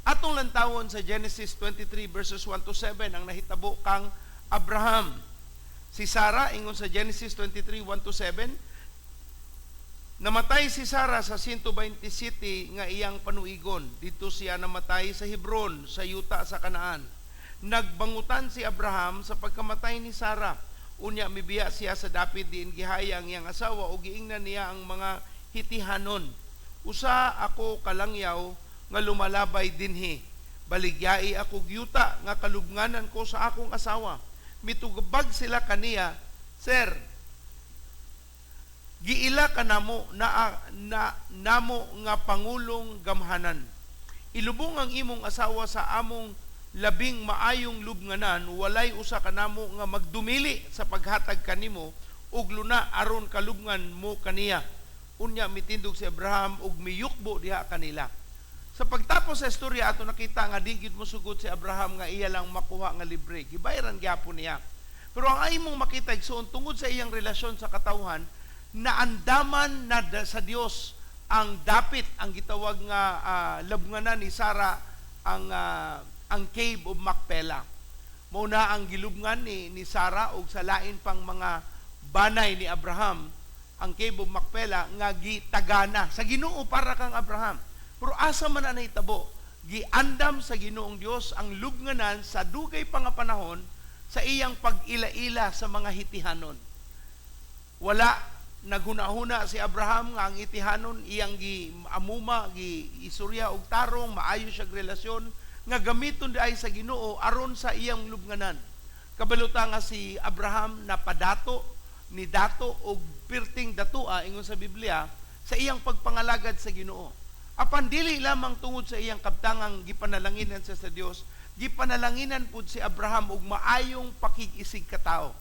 Atong lantawon sa Genesis 23 verses 1 to 7 ang nahitabo kang Abraham. Si Sarah ingon sa Genesis 23 1 to 7, namatay si Sarah sa 127 nga iyang panuigon. Dito siya namatay sa Hebron, sa yuta sa Kanaan. Nagbangutan si Abraham sa pagkamatay ni Sarah. Unya mibiya siya sa dapit diin gihaya ang iyang asawa o giingnan niya ang mga hitihanon. Usa ako kalangyaw nga lumalabay dinhi. Baligyai ako yuta nga kalubnganan ko sa akong asawa. Mitugabag sila kaniya, Sir, giila ka namo namo nga pangulong gamhanan. Ilubong ang imong asawa sa among labing maayong lubnganan, walay usa kanamo nga magdumili sa paghatag kanimo ug luna aron kalubngan mo kaniya. Unya mitindog si Abraham ug miyukbo diha kanila. Sa pagtapos sa istorya ato nakita nga di gyud mosugot si Abraham nga iya lang makuha nga libre. Gibayaran gyapon niya. Pero ang imong makita igsoon tungod sa iyang relasyon sa katawhan, naandaman na sa Dios ang dapit ang gitawag nga labnganan ni Sarah ang Cave of Macpela. Mao na ang gilubngan ni Sarah og sa lain pang mga banay ni Abraham ang Cave of Macpela nga gitagana sa Ginoo para kang Abraham. Pero asa man na nahitabo, giandam sa Ginoong Dios ang lubnganan sa dugay pa nga panahon sa iyang pag-ila-ila sa mga hitihanon. Wala naghuna-huna si Abraham nga ang itihanon iyang giamuma, giisurya og tarong, maayo siya relasyon nga gamiton di ay sa Ginoo aron sa iyang lubnganan. Kabaluta nga si Abraham na padato ni dato og pirting datua ingon sa Biblia sa iyang pagpangalagad sa Ginoo. Apan dili lamang tungod sa iyang kabtangang gipanalanginan sa Dios, gipanalanginan pud si Abraham og maayong pakig-isig katao.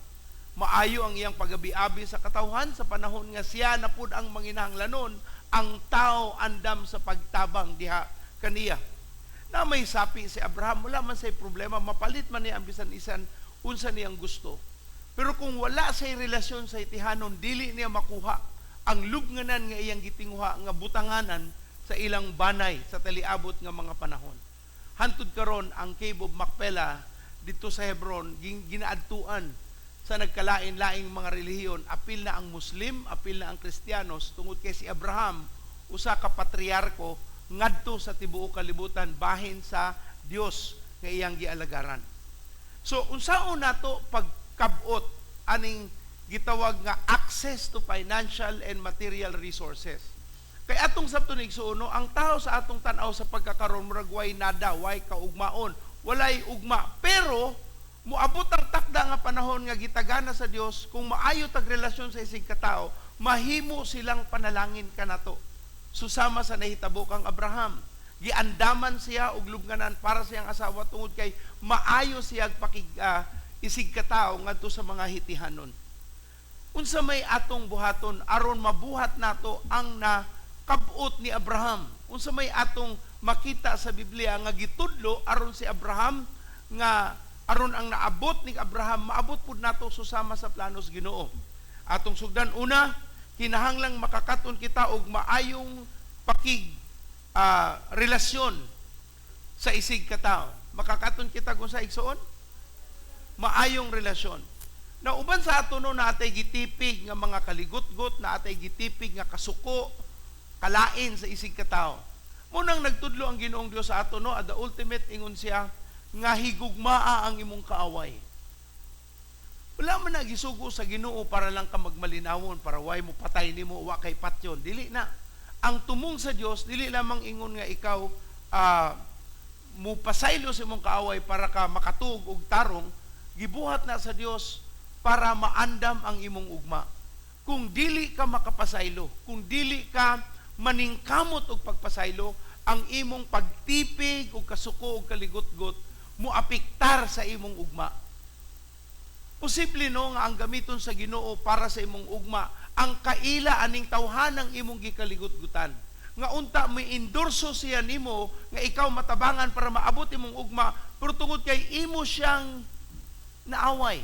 Maayo ang iyang pagabi-abi sa katawhan sa panahon nga siya na pud ang manginahanglanon, ang tao andam sa pagtabang diha kaniya. Na may sapi si Abraham, wala man say problema, mapalit man niya ang bisan isan unsa niyang gusto. Pero kung wala say relasyon sa itihanon, dili niya makuha ang lubnganan nga iyang gitinguha nga butanganan sa ilang banay sa taliabot nga mga panahon. Hantud karon ang Cave of Macpela dito sa Hebron ginaadtuan sa nagkalain-laing mga relihiyon. Apil na ang Muslim, apil na ang Kristiyanos tungod kay si Abraham usa ka patriarko ngadto sa tibuok kalibutan bahin sa Dios nga iyang gialagaran. So unsaon nato pagkabot aning gitawag nga access to financial and material resources? Kay atong sabto ning igsuono, ang tao sa atong tan-aw sa pagkakaron murag way nada, way kaugmaon, walay ugma. Pero moabot ang takda nga panahon nga gitagana sa Dios kung maayo tag relasyon sa isig katao, mahimo silang panalangin kanato. Susama sa nahitabo kang Abraham, giandaman siya og lubnganan para sa iyang asawa tungod kay maayo siya isig katao ngadto sa mga hitihanon. Unsa may atong buhaton aron mabuhat nato ang kabot ni Abraham. Unsa may atong makita sa Biblia nga gitudlo aron si Abraham nga aron ang naabot ni Abraham maabot pud nato susama sa planos Ginoo. Atong sugdan una, kinahanglang makakaton kita og maayong relasyon sa isig katao. Makakaton kita kung sa igsoon maayong relasyon. Na uban sa ato no natay gitipig nga mga kaligot-got, natay gitipig nga kasuko, kalain sa isig katao. Munang nagtudlo ang Ginoong Dios sa ato no, at the ultimate ingon siya nga higugmaa ang imong kaaway. Wala man na gisugo sa Ginoo para lang ka magmalinawon, para way mo patay nimo wa kay patyon. Dili na. Ang tumong sa Dios dili lamang ingon nga ikaw mo pasaylo sa imong kaaway para ka makatuog og tarong, gibuhat na sa Dios para maandam ang imong ugma. Kung dili ka makapasaylo, kung dili ka maningkamot og pagpasaylo, ang imong pagtipig o kasuko o kaligot-got mo apiktar sa imong ugma. Posible no nga ang gamiton sa Ginoo para sa imong ugma ang kaila aning tawhanang imong gikaligot-gutan. Nga unta may endorso siya nimo nga ikaw matabangan para maabot imong ugma, pero tungod kay imo siyang naaway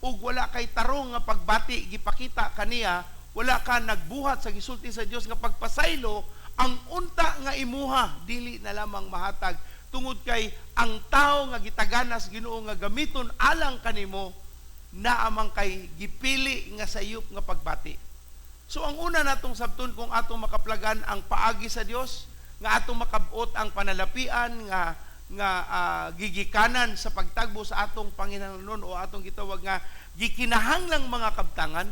ug wala kay tarong nga pagbati gipakita kaniya, wala ka nagbuhat sa gisulti sa Dios nga pagpasaylo, ang unta nga imuha dili na lamang mahatag tungod kay ang tao nga gitaganas Ginoo nga gamiton alang kanimo na amang kay gipili nga sayop nga pagbati. So ang una natong sabton kung atong makaplagan ang paagi sa Dios, nga atong makabot ang panalapian nga gigikanan sa pagtagbo sa atong Panginoon o atong gitawag nga gikinahanglang mga kabtangan,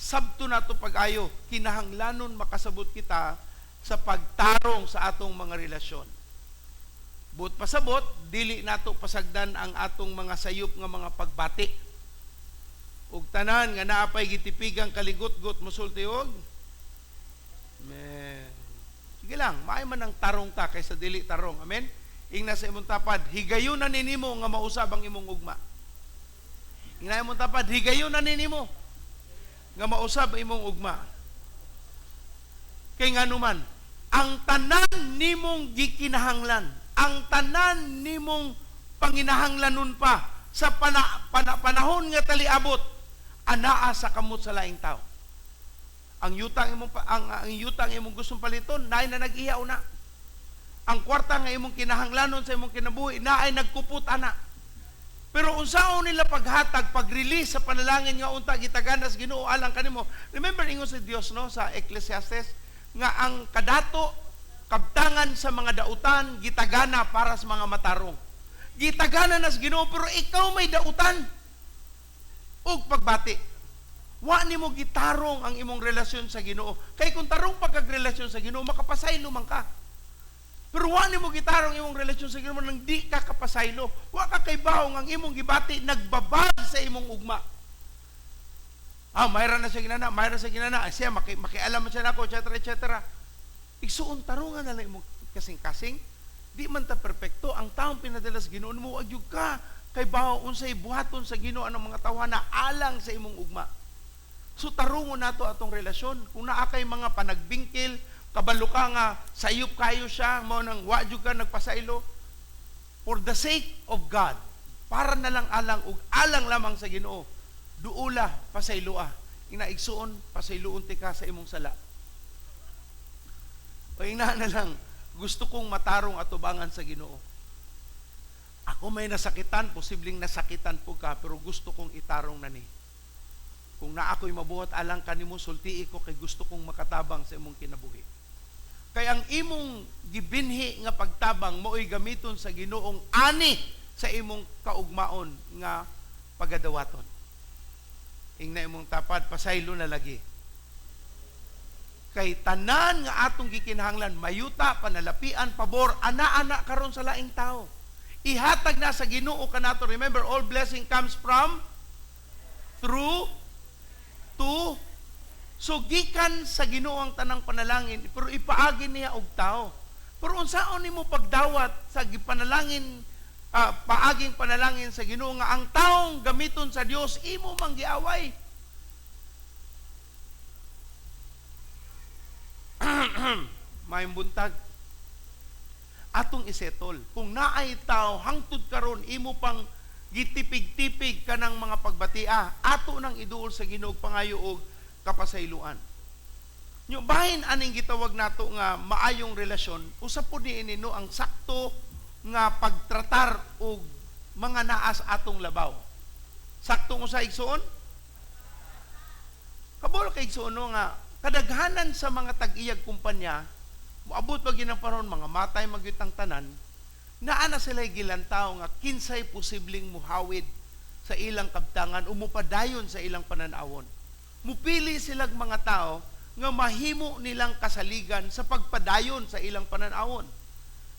sabto nato pag-ayo kinahanglanon makasabot kita sa pagtarong sa atong mga relasyon. But pasabot, dili nato pasagdan ang atong mga sayop nga mga pagbati. Ug tanan nga naapay gitipigang kaligot-got mosulti og amen. Sige lang, maay man ang tarong ta kaysa dili tarong. Amen. Ingna sa imong tapad, higayunan ninimo nga mausab ang imong ugma. Ingna imong tapad, higayunan ninimo nga mausab ang imong ugma. Kay nganuman, ang tanan nimong gikinahanglan, ang tanan nimong panginahanglanon pa sa panahon nga taliabot, anaa sa kamot sa laing tao. Ang yutang imong gustong paliton, naay na nag-iyaw na. Ang kwarta nga imong kinahanglanon sa imong kinabuhi, naay nagkupot ana. Pero unsaon nila paghatag, pag-release sa panalangin nga unta gitaganas Ginoo alang kanimo. Remember ingon sa Dios no sa Ecclesiastes nga ang kadato kabtangan sa mga dautan gitagana para sa mga matarong. Gitagana nas Ginoo pero ikaw may dautan ug pagbati. Wa nimo gitarong ang imong relasyon sa Ginoo. Kay kung tarong pagkagrelasyon sa Ginoo makapasaylo man ka. Pero wa nimo gitarong imong relasyon sa Ginoo nang di ka kapasaylo. Wa ka kay bahong ang imong gibati nagbabag sa imong ugma. Mayroon na siya ginana, mayroon sa ginana, siya makialam man siya nako, etc. Igsuon tarungan na lang imong kasing-kasing. Di man ta perpekto, ang taong pinadalas Ginoo mo agyud ka kay bawo unsay buhaton sa Ginoo ang mga tawhana alang sa imong ugma. So tarungon nato atong relasyon. Kung naa kay mga panagbingkil, kabalo ka nga sayop kayo siya, mao nang wa jud ka nagpasaylo for the sake of God. Para na lang alang ug alang lamang sa Ginoo. Duula pasayloa. Inaigsuon pasayloon ti ka sa imong sala. O ina na lang, gusto kong matarong atubangan sa Ginoo. Ako may nasakitan, posibleng nasakitan po ka, pero gusto kong itarong na ni. Kung na ako'y mabuhat alang kanimo, sultii ko kay gusto kong makatabang sa imong kinabuhi. Kaya ang imong gibinhi nga pagtabang mo'y gamiton sa Ginoong ani sa imong kaugmaon nga pagadawaton. Ingna imong tapad, pasaylo na lagi. Kay tanan nga atong gikinahanglan, mayuta, panalapian, pabor, ana-ana karon sa laing tao. Ihatag na sa Ginoo kanato. Remember, all blessing comes from, through, to. So gikan sa Ginoo ang tanang panalangin, pero ipaagi niya og tao. Pero unsaon nimo pagdawat sa gipanalangin, paaging panalangin sa Ginoo nga ang taong gamiton sa Dios imo manggiaway. May buntag atong isetol. Kung naay tao hangtod karon imo pang gitipig-tipig kanang mga pagbatia, ato nang iduol sa Ginoo pangayo og kapasayloan. Nyo bahin aning gitawag nato nga maayong relasyon, usap po niini no ang sakto nga pagtratar og mga naas atong labaw. Sakto mo sa igsuon? Kabalo kay igsuon no nga kadaghanan sa mga tag-iyag kumpanya, moabot pa ginang panahon mga matay magyutang tanan, naa na sila gilantaw nga kinsay posibleng muhawid sa ilang kabtangan o mupadayon sa ilang pananawon. Mupili silang mga tao nga mahimo nilang kasaligan sa pagpadayon sa ilang pananawon.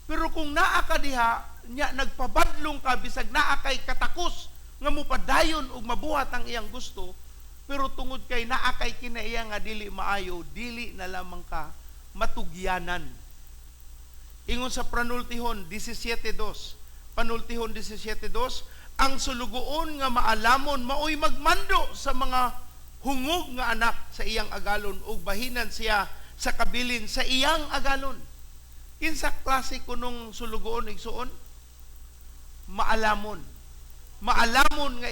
Pero kung naa ka diha, nya nagpabadlong ka bisag naa kay katakos nga mupadayon ug mabuhat ang iyang gusto, pero tungod kay naa kay kinaiya nga dili maayo, dili na lamang ka matugyanan. Ingon sa Panultihon 17:2, Panultihon 17:2, ang sulugoon nga maalamon maoy magmando sa mga hungog nga anak sa iyang agalon ug bahinan siya sa kabilin sa iyang agalon. Kinsa klase kunong sulugoon igsuon? Maalamon. Maalamon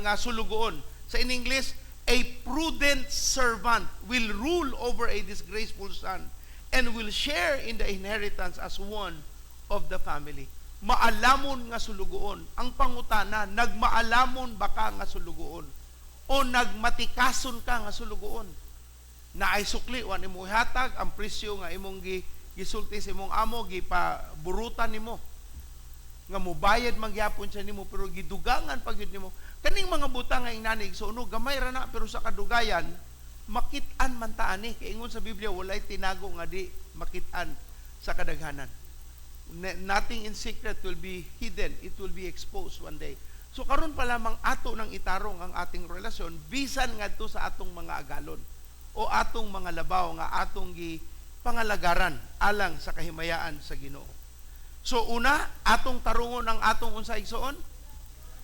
nga sulugoon. Sa in English, a prudent servant will rule over a disgraceful son and will share in the inheritance as one of the family. Maalamon nga sulugoon. Ang pangutana, nagmaalamon ba ka nga sulugoon? O nagmatikason ka nga sulugoon? Na ay sukli, wan imo ihatag, ang presyo nga imong gisulti sa imong amo, gipaburutan nimo. Nga mubayad magyapon siya nimo, pero gidugangan pag yun nimo. Kaning mga butang nga ingnanig, so no, gamay ra na, pero sa kadugayan, makit-an man taani. Kaya ingon sa Biblia, walay tinago nga di makit-an sa kadaghanan. Nothing in secret will be hidden. It will be exposed one day. So karon pa lamang ato nang itarong ang ating relasyon, bisan ngadto sa atong mga agalon o atong mga labaw nga atong pangalagaran alang sa kahimayaan sa Ginoo. So una, atong tarungon ang atong unsa igsoon?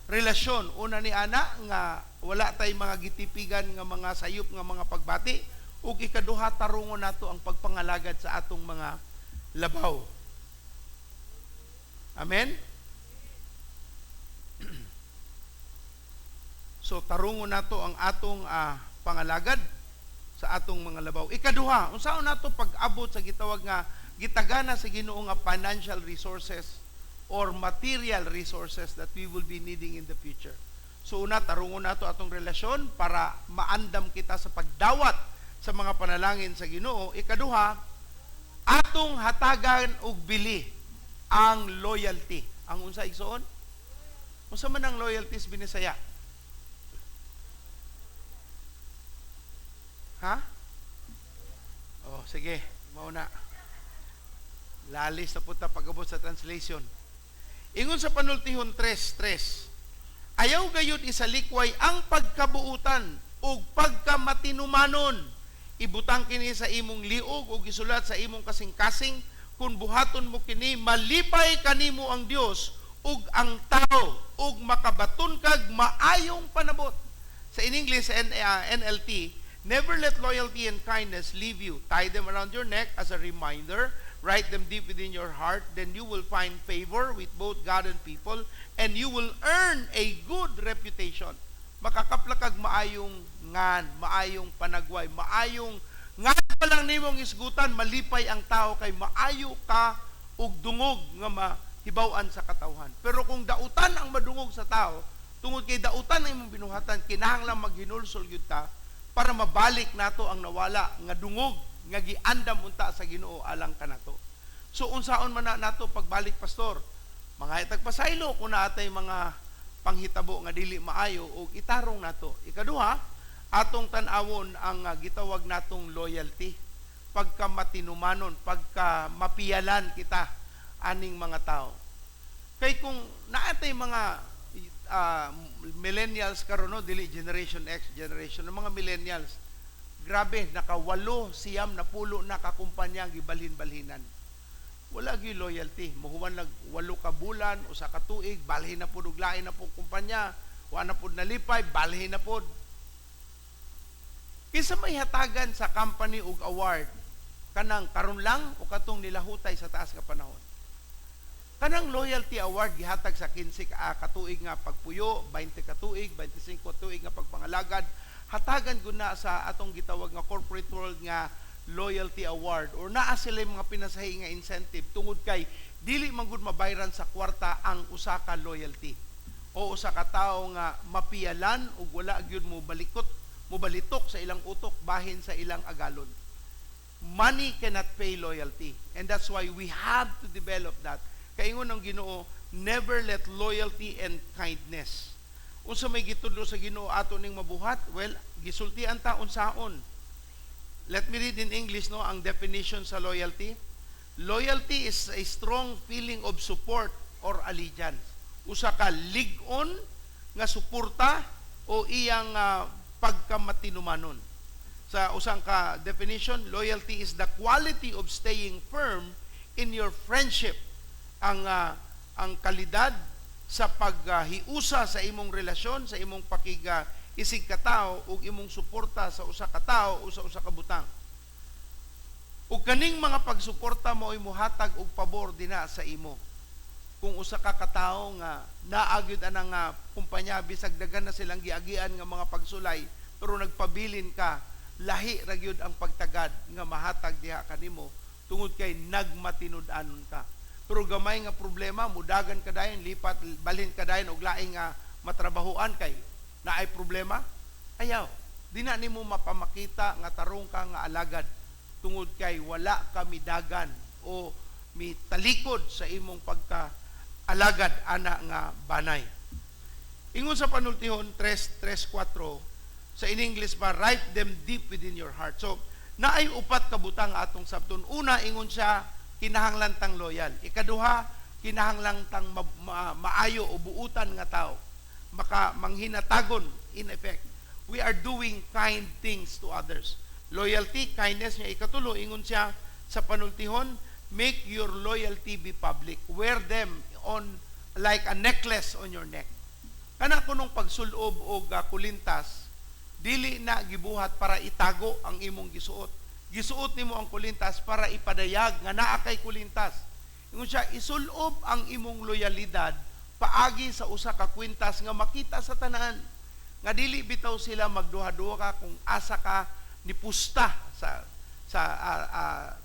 Relasyon. Una ni ana nga wala tay mga gitipigan nga mga sayop nga mga pagbati, ug ikaduha tarungon nato ang pagpangalagad sa atong mga labaw. Amen. So tarungon nato ang atong pangalagad sa atong mga labaw. Ikaduha, unsaon nato pag-abot sa gitawag nga gitagana sa Ginoo nga financial resources or material resources that we will be needing in the future. So una, tarungon nato atong relasyon para maandam kita sa pagdawat sa mga panalangin sa Ginoo. Ikaduha, atong hatagan og bili ang loyalty. Ang unsa igsoon? Unsa man ang loyalty sa Binisaya? Ha? Oh, sige, mauna. Lalis na punta pag-abot sa translation. Ingon sa Panultihon 3:3, ayaw gayud isalikway ang pagkabuutan ug pagkamatinumanon. Ibutang kini sa imong liog ug isulat sa imong kasing-kasing, kung buhaton mo kini, malipay kanimo ang Dios ug ang tao ug makabaton kag maayong panabot. Sa in English NLT, never let loyalty and kindness leave you. Tie them around your neck as a reminder. Write them deep within your heart. Then you will find favor with both God and people, and you will earn a good reputation. Makakaplakag maayong ngan, maayong panagway, maayong ngan pa lang nimong isgutan, malipay ang tao kay maayo ka ug dungog nga mahibaw-an sa katawhan. Pero kung dautan ang madungog sa tao, tungod kay dautan ang imong binuhatan, kinahanglan maghinulsol gyud ta para mabalik nato ang nawala nga dungog nga giandam unta sa Ginoo alang kanato. So unsaon man nato pagbalik, pastor? Mga itagpasaylo kung naatay mga panghitabo nga dili maayo o itarong nato. Ikaduha, atong tan-awon ang gitawag natong loyalty. Pagka matinumanon, pagka mapiyalan kita aning mga tao. Kay kung naatay mga millennials karon, no, dili generation X, generation ng mga millennials, grabe, naka 8, 9, 10 na kakumpanya gibalhin-balhinan. Wala gyud loyalty. Muhuman nag 8 ka bulan, usa ka tuig, balhin na pud og lain na pud kumpanya, wa na pud nalipay, balhin na pud. Kinsa may hatagan sa company og award kanang karon lang o katong nilahutay sa taas nga panahon? Kanang loyalty award gihatag sa 15 ka tuig nga pagpuyo, 20 ka tuig, 25 ka tuig nga pagpangalagad. Hatagan gud na sa atong gitawag nga corporate world nga loyalty award, or naa sila mga pinasahi nga incentive tungod kay dili man gud mabayran sa kwarta ang usa ka loyalty o usa ka tawo nga mapiyalan ug wala gyud mo balitok sa ilang utok bahin sa ilang agalon. Money cannot pay loyalty, and that's why we have to develop that. Kaingon ng Ginoo, never let loyalty and kindness Unsa may gitudlo sa Ginoo ato ning mabuhat? Well, gisultian ta unsaon. Let me read in English no ang definition sa loyalty. Loyalty is a strong feeling of support or allegiance. Usa ka lig-on nga suporta o iyang pagkamatinumanon. Sa usang ka definition, loyalty is the quality of staying firm in your friendship. Ang kalidad sa paghiusa sa imong relasyon, sa imong isig ka tao ug imong suporta sa usa ka tao o sa usa ka butang. Ug kaning mga pagsuporta mo ay muhatag og pabor dinha sa imo. Kung usa ka katawo nga naagyud anang kumpanya bisag daghan na silang giagian nga mga pagsulay pero nagpabilin ka, lahi ra gyud ang pagtagad nga mahatag diha kanimo tungod kay nagmatinud-anon ka. Pero gamay nga problema, mudagan ka dayon, lipat balhin ka dayon og laing nga matrabahuan kay na ay problema, ayaw. Di na nimo mapamakita nga tarong ka nga alagad tungod kay wala ka midagan o mitalikod sa imong pagka-alagad ana nga banay. Ingon sa panultihon 3:4 sa in English pa, write them deep within your heart. So, naay upat ka butang atong sabton. Una, ingon siya, kinahanglan tang loyal. Ikaduha, kinahanglan tang maayo o buutan nga tao. Maka manghinatagon in effect. We are doing kind things to others. Loyalty, kindness niya. Ikatulo, ingon siya sa panultihon, make your loyalty be public. Wear them on like a necklace on your neck. Kana kunong pagsulob o kulintas, dili na gibuhat para itago ang imong gisuot. Gisuot nimo ang kulintas para ipadayag nga naa kay kulintas. Ingon siya, isulob ang imong loyalidad paagi sa usa ka kwintas nga makita sa tanan. Nga dili bitaw sila magduha-duha ka kung asa ka nipusta sa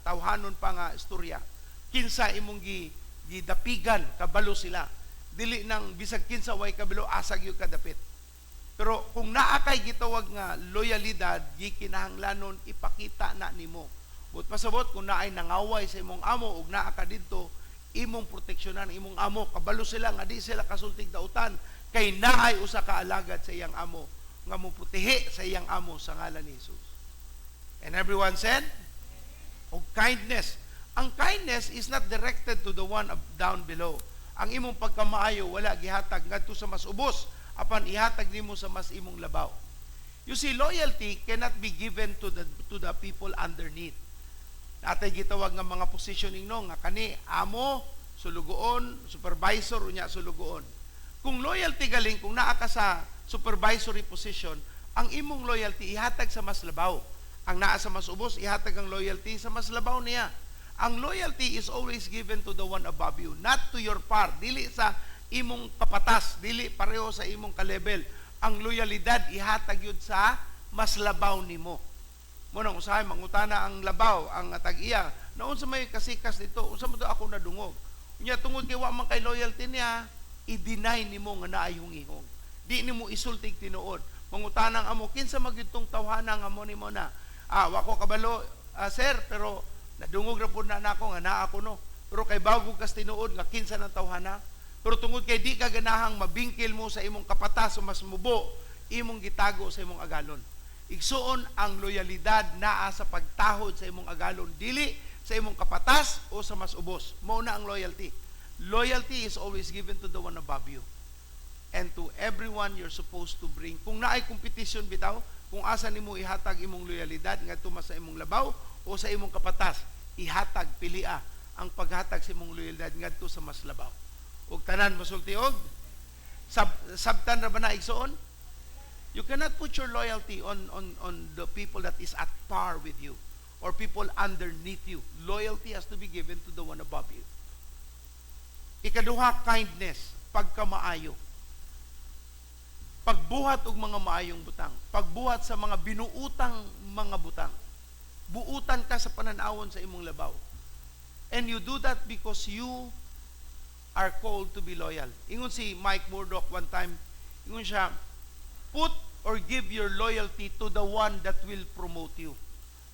tawhanon pa nga istorya. Kinsa imong gidapigan, kabalo sila. Dili nang bisag kinsa way kabalo asag yung kadapit. Pero kung naa kay gitawag nga loyalidad, gikinahanglanon ipakita na nimo. But pasabot kung naay nangaway sa imong amo ug naa ka didto, imong proteksyonan imong amo, kabalo sila nga di sila kasultig dautan kay naay usa ka alagad sa iyang amo nga moprotehe sa iyang amo sa ngalan ni Jesus. And everyone said, o kindness. Ang kindness is not directed to the one down below. Ang imong pagkamaayo wala gihatag ngadto sa mas ubos apan ihatag nimo sa mas imong labaw. You see, loyalty cannot be given to the people underneath. Natay gitawag nga mga positioning no nga kani amo sulugoon, supervisor unya sulugoon. Kung loyalty galing kung naa ka sa supervisory position, ang imong loyalty ihatag sa mas labaw. Ang naa sa mas ubos ihatag ang loyalty sa mas labaw niya. Ang loyalty is always given to the one above you, not to your par. Dili sa imong kapatas, dili pareho sa imong ka-level. Ang loyalidad ihatag yun sa mas labaw nimo. Munang usahay mangutana ang labaw, ang tag-iya. Noon sa may kasikas dito, unsa man ako nadungog. Unya tungod kay wa man kay loyalty niya, i-deny nimo nga naay hungihong. Di nimo isultig tinuod. Mangutana ang amo, kinsa magyudtong tawhana nga mo nimo na. Wa ko kabalo, sir, pero nadungog ra pud na nako nga naa ako no. Pero kay bago kas tinuod nga kinsa nang tawhana. Pero tungod kay di ka ganahang mabingkil mo sa imong kapatas o mas mubo, imong gitago sa imong agalon. Igsuon ang loyalidad naa sa pagtahod sa imong agalon, dili sa imong kapatas o sa mas ubos. Mao na ang loyalty. Loyalty is always given to the one above you. And to everyone you're supposed to bring. Kung naay competition bitaw, kung asa nimo ihatag imong loyalidad ngadto sa imong labaw o sa imong kapatas, ihatag pilia ang paghatag sa imong loyalidad ngadto sa mas labaw. Ug tanan mosulti og sabtan ra ba na igsuon? You cannot put your loyalty on the people that is at par with you or people underneath you. Loyalty has to be given to the one above you. Ikaduha, kindness, pagkamaayo. Pagbuhat og mga maayong butang. Pagbuhat sa mga binuutang mga butang. Buutan ka sa pananawon sa imong labaw. And you do that because you are called to be loyal. Ingon si Mike Murdoch one time, ingon siya, put or give your loyalty to the one that will promote you,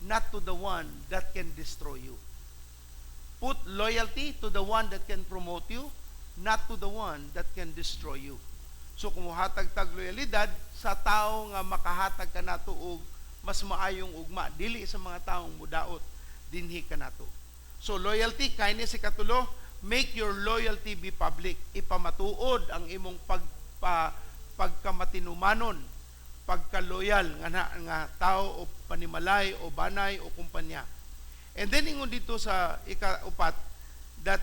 not to the one that can destroy you. Put loyalty to the one that can promote you, not to the one that can destroy you. So kung hatag tag loyalidad sa tao nga makahatag kanato og mas maayong ugma, dili sa mga taong mudaot dinhi kanato. So loyalty, kindness, ikatulo, make your loyalty be public. Ipamatuod ang imong pagkamatinumanon, pagka-loyal nga tao o panimalay o banay o kumpanya. And then ingon dito sa ikaupat, that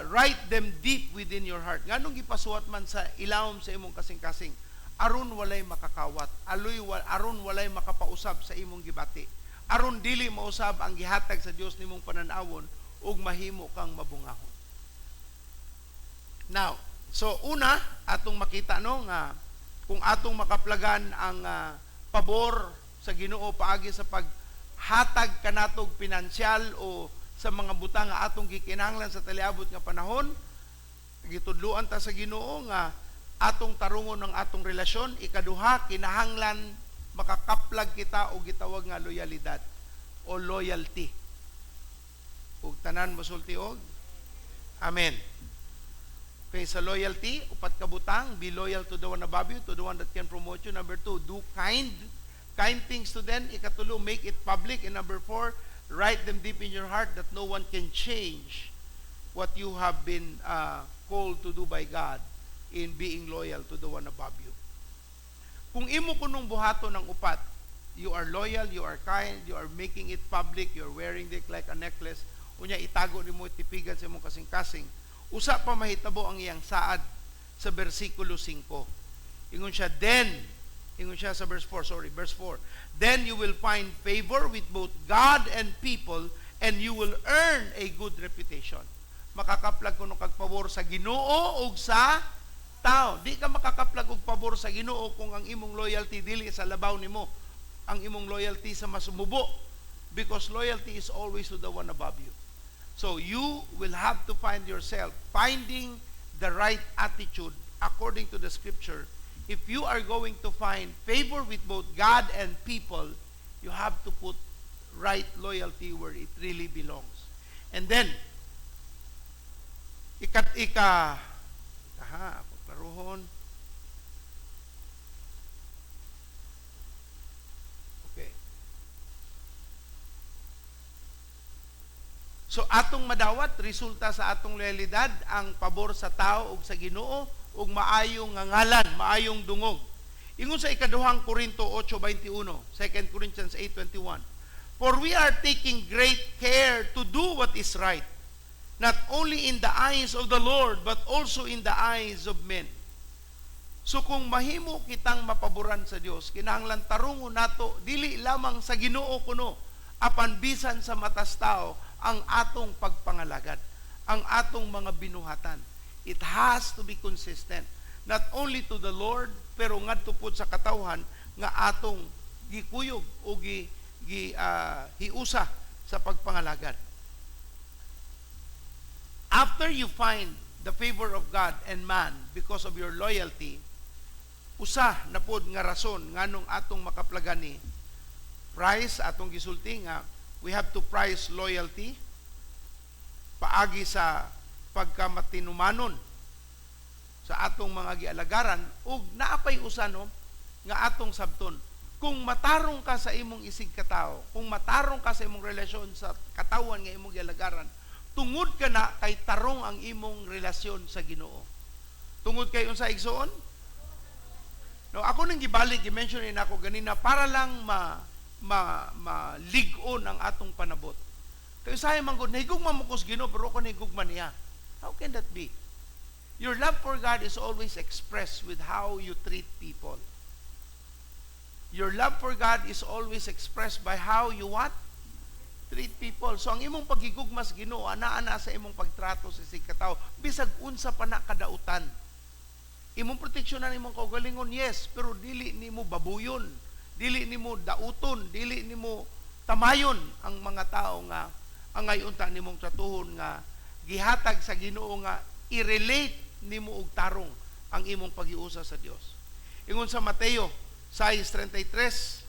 write them deep within your heart. Nganong gipasuwat man sa ilawom sa imong kasing-kasing, aron walay makakawat, aron walay makapausab sa imong gibati, aron dili mausab ang gihatag sa Dios nimong pananawon ug mahimo kang mabungahon. Now, so una atong makita no nga kung atong makaplagan ang pabor sa Ginoo paagi sa paghatag kanatog pinansyal o sa mga butang nga atong gikinahanglan sa taliabot nga panahon, gitudluan ta sa Ginoo nga atong tarungon ang atong relasyon. Ikaduha, kinahanglan makakaplag kita o gitawag nga loyalidad o loyalty. Ug tanan mosulti og amen. Okay, sa loyalty, upat ka butang, be loyal to the one above you, to the one that can promote you. Number 2, do kind things to them. Ikatulo, make it public. And number 4, write them deep in your heart that no one can change what you have been called to do by God in being loyal to the one above you. Kung imo kunong buhato ng upat, you are loyal, you are kind, you are making it public, you are wearing it like a necklace, unya itago nimo tipigan sa imong kasing-kasing, usa pa mahitabo ang iyang saad sa bersikulo 5. Ingon siya sa verse 4, then you will find favor with both God and people, and you will earn a good reputation. Makakaplag kuno kag pabor sa Ginoo ug sa tao. Di ka makakaplag og pabor sa Ginoo kung ang imong loyalty dili sa labaw nimo, ang imong loyalty sa masumubo, because loyalty is always to the one above you. So you will have to find yourself finding the right attitude according to the scripture. If you are going to find favor with both God and people, you have to put right loyalty where it really belongs. And then, paklaruhon. Okay. So atong madawat resulta sa atong loyalidad ang pabor sa tao ug sa Ginoo ug maayong nga ngalan, maayong dungog. Ingon sa ikaduhang Korinto 8:21, 2 Corinthians 8:21. For we are taking great care to do what is right, not only in the eyes of the Lord but also in the eyes of men. So kung mahimo kitang mapaboran sa Dios, kinahanglan tarungon nato dili lamang sa Ginoo kuno, apan bisan sa matas tao ang atong pagpangalagad, ang atong mga binuhatan. It has to be consistent, not only to the Lord, pero ngadto pud sa katawhan nga atong gikuyog o hiusa sa pagpangalagad. After you find the favor of God and man because of your loyalty, usa na pod nga rason nganong atong makaplagan ni price atong gisulti nga we have to price loyalty paagi sa pagkamatinumanon sa atong mga gialagaran ug naapay usa no nga atong sabton. Kung matarong ka sa imong isig katao, kung matarong ka sa imong relasyon sa katawan nga imong gialagaran, tungod ka na kay tarong ang imong relasyon sa Ginoo. Tungod kay unsa igsoon? No, ako nang gibalik i-mention ni nako ganina para lang malig-on ang atong panabot. Kay usahay man gud nahigugma mo kos Ginoo pero ako nahigugma niya. How can that be? Your love for God is always expressed with how you treat people. Your love for God is always expressed by how you what? Treat people. So ang imong paghigugma sa Ginoo ana sa imong pagtrato sa isig katao bisag unsa pa na kadautan. Imong proteksyonan imong kaugalingon, yes, pero dili nimo babuyon, dili nimo dauton, dili nimo tamayon ang mga tao nga angay unta nimong tratuhon nga gihatag sa Ginoo nga i-relate nimo og tarong ang imong paghiusa sa Dios. Ingon sa Mateo 6:33,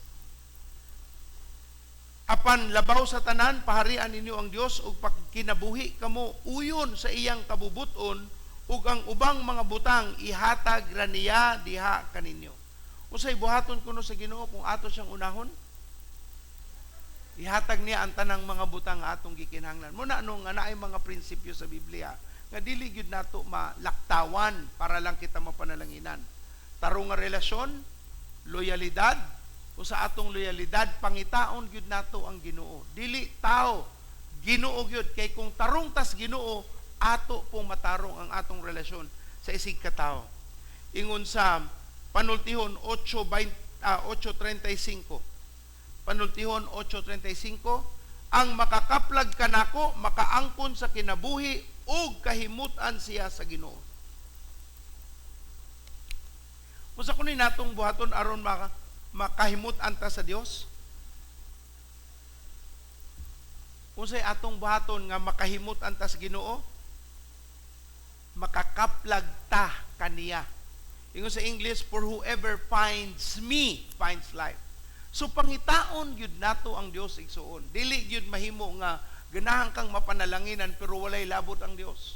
apan labaw sa tanan paharian ninyo ang Dios ug pagkinabuhi kamo uyon sa iyang kabubuton ug ang ubang mga butang ihatag ra niya diha kaninyo. Usay buhaton kuno sa Ginoo kung ato siyang unahon? Ihatag niya ang tanang mga butang nga atong gikinahanglan. Muna ano nga naay mga prinsipyo sa Biblia nga dili gyud nato malaktawan para lang kita mapanalanginan. Tarong nga relasyon, loyalidad, o sa atong loyalidad pangitaon gyud nato ang Ginoo. Dili tao, Ginoo gyud kay kung tarong tas Ginoo ato pong matarong ang atong relasyon sa isig ka tao. Ingon sa Panultihon 8:35. Panultihon 8:35, ang makakaplag kanako makaangkon sa kinabuhi ug kahimutan siya sa Ginoo. Usa kunin natong buhaton aron makahimutan ta sa Dios. Unsay atong buhaton nga makahimutan ta sa Ginoo? Makakaplag ta kaniya. Ingon sa English, for whoever finds me finds life. So pangitaon gyud nato ang Dios igsuon. Dili gyud mahimo nga ganahan kang mapanalanginan pero walay labot ang Dios.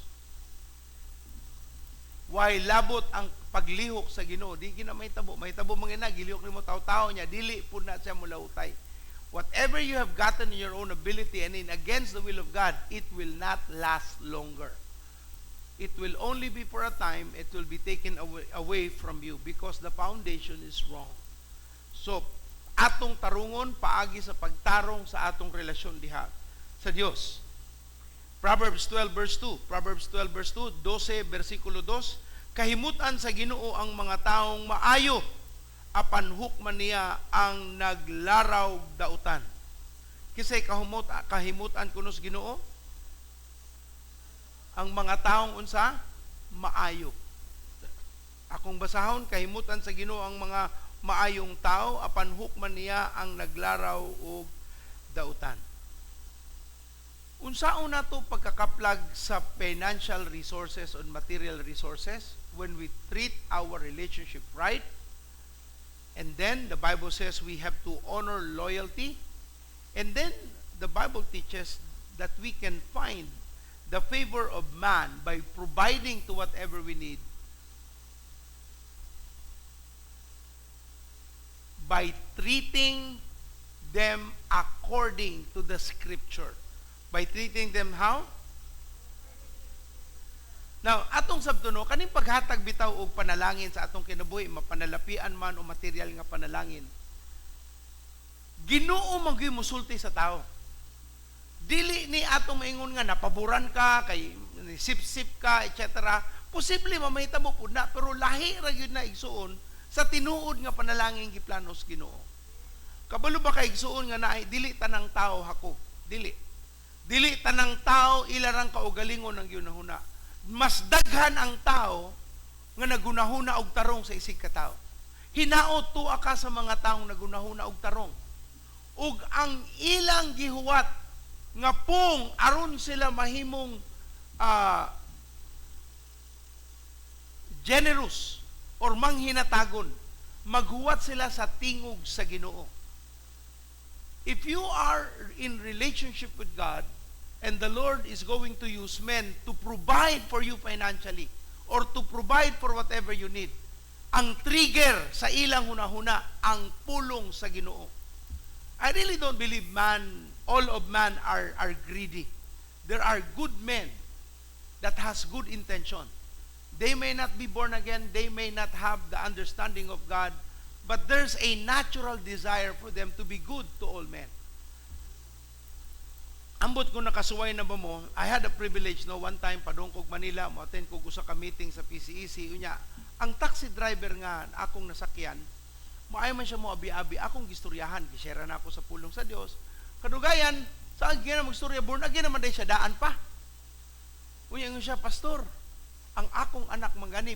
Why labot ang paglihok sa Ginoo? Di gina mahitabo mangina gilihok nimo taw-taw niya, dili pud na siya mulautay. Whatever you have gotten in your own ability and in against the will of God, it will not last longer. It will only be for a time. It will be taken away from you because the foundation is wrong. So, atong tarungon paagi sa pagtarong sa atong relasyon diha sa Dios. Proverbs 12 verse 2. Proverbs 12 verse 2, 12 versikulo 2, kahimutan sa Ginoo ang mga taong maayo, apan hukman niya ang naglaraw dautan. Kisay kahimutan kuno sa Ginoo? Ang mga taong unsa maayo. Akong basahon, kahimutan sa Ginoo ang mga maayong tao, apan hukman niya ang naglaraw og dautan. Unsaon nato pagkakaplag sa financial resources and material resources when we treat our relationship right? And then the Bible says we have to honor loyalty. And then the Bible teaches that we can find the favor of man by providing to whatever we need, by treating them according to the Scripture. By treating them how? Now, atong sabtuno, kaning paghatag bitaw og panalangin sa atong kinabuhi, mapanalapian man o material nga panalangin, Ginoo man gyud musulti sa tao. Dili ni atong maingon nga napaboran ka, kay sip-sip ka, etc. Posible mamahitabo pud na, pero lahi ra gyud na igsuon sa tinuod nga panalangin giplanos Ginoo. Kabalo ba kay igsuon nga naay dili tanang tao hako? Dili tanang tao ilarang kaugalingon ang ginahuna. Mas daghan ang tao nga nagunahuna og tarong sa isig ka tao. Hinaot tuwa ka sa mga taong nagunahuna og tarong. Ug ang ilang gihuwat nga pong aron sila mahimong generous or manghinatagon, maghuwat sila sa tingog sa Ginoo. If you are in relationship with God and the Lord is going to use men to provide for you financially or to provide for whatever you need, ang trigger sa ilang hunahuna ang pulong sa Ginoo. I really don't believe all of man are greedy. There are good men that has good intention. They may not be born again, they may not have the understanding of God, but there's a natural desire for them to be good to all men. Ambot ko nakasuway na ba mo, I had a privilege one time padong kog Manila, mo-attend kog usa ka meeting sa PCEC unya. Ang taxi driver nga akong nasakyan, maayo man siya mo abi-abi, akong gistoryahan, gishare na ako sa pulong sa Dios. Kadugayan, saan gina magstorya born again naman day siya daan pa. Unya nga siya, pastor, ang akong anak mangani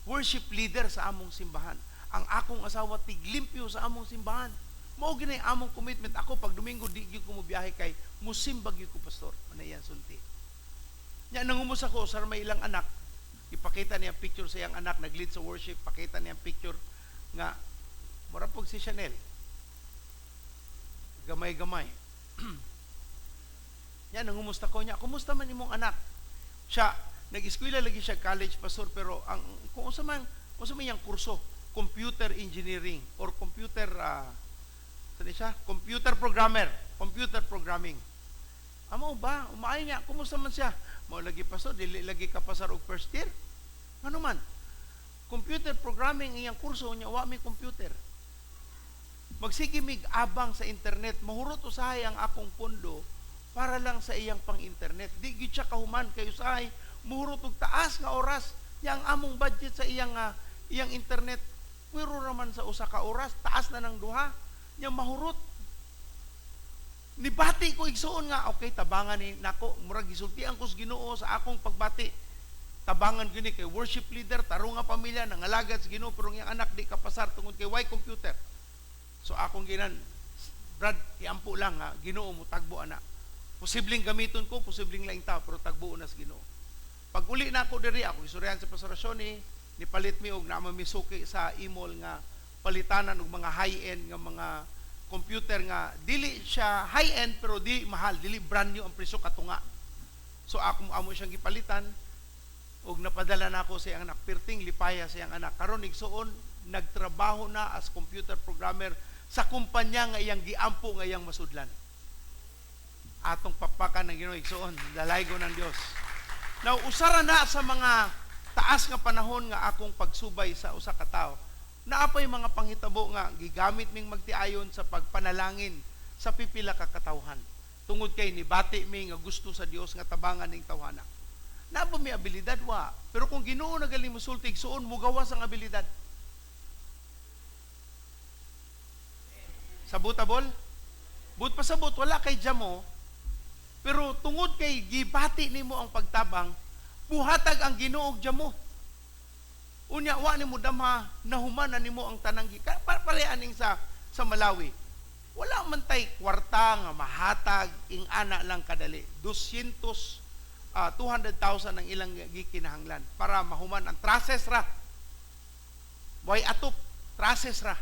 worship leader sa among simbahan. Ang akong asawa tiglimpyo sa among simbahan. Mao gini among commitment. Ako pag Domingo di gyud ko mo biyahe kay musimbag gyud ko, pastor. Ano yan sulti. Nya nangumus ako sa may ilang anak. Ipakita niya picture sa iyang anak nag-lead sa worship, pakita niya picture nga mura pog si Chanel. Gamay-gamay. Nya nangumusta ko niya, kumusta man imong anak? Siya, nag-eskwela lagi siya college pastor, pero ang kung usa man yang kurso, computer engineering or computer saan siya? Computer programming. Amo ba? Umay niya, kumusta man siya? Mao lagi pastor, dili lagi ka pasar og first year. Ngano man? Computer programming iyang kurso niya, wa may computer. Magsige mig abang sa internet, mahurot usahay ang akong pondo para lang sa iyang pang-internet. Di gyud siya kahuman kay usahay muhurot og taas nga oras yang among budget sa iyang internet. Pero raman sa usa ka oras, taas na ng duha, nya mahurot. Nibati ko igsuon nga, okay, tabangan ni nako, murag gisultian ko sa Ginoo sa akong pagbati. Tabangan gini kay worship leader, tarong nga pamilya, nangalagad sa Ginoo, pero ang anak di kapasar tungod kay why computer. So akong ginan, Brad, iampo lang ha, Ginoo mo tagbo ana. Posibleng gamiton ko, posibleng laing tao, pero tagbo na sa Ginoo. Pag uli na ako diri, ako isuryan sa pastorasyon ni palit mi og na mamisuki sa imol nga palitanan og mga high-end nga mga computer nga dili siya high-end pero dili mahal, dili brand new ang presyo katunga. So ako amo siyang gipalitan og napadala na ako sa iyang anak, pirting lipaya sa iyang anak. Karon igsuon nagtrabaho na as computer programmer sa kumpanya nga iyang giampo nga iyang masudlan. Atong papakan ng Ginoo igsuon, dalaygo ng Dios. Now, usara na sa mga taas nga panahon nga akong pagsubay sa usa ka tawo. Naapay mga panghitabo nga gigamit ming magtiayon sa pagpanalangin sa pipila ka katawhan. Tungod kay nibati mi nga gusto sa Dios nga tabangan ning tawhana. Naabo mi abilidad wa, pero kung Ginoo nagaling mosultig suon mugawas ang abilidad. Sabutabol? But pasabot wala kay jamo. Pero tungod kay gibati nimo ang pagtabang, buhatag ang Ginoo og jamo. Unya wa nimo damha nahuman nimo ang tanang palayaning sa Malawi. Wala man tay kwarta nga mahatag ing ana lang kadali. 200,000 ang ilang gikinahanglan para mahuman ang traces ra. Way atop traces ra.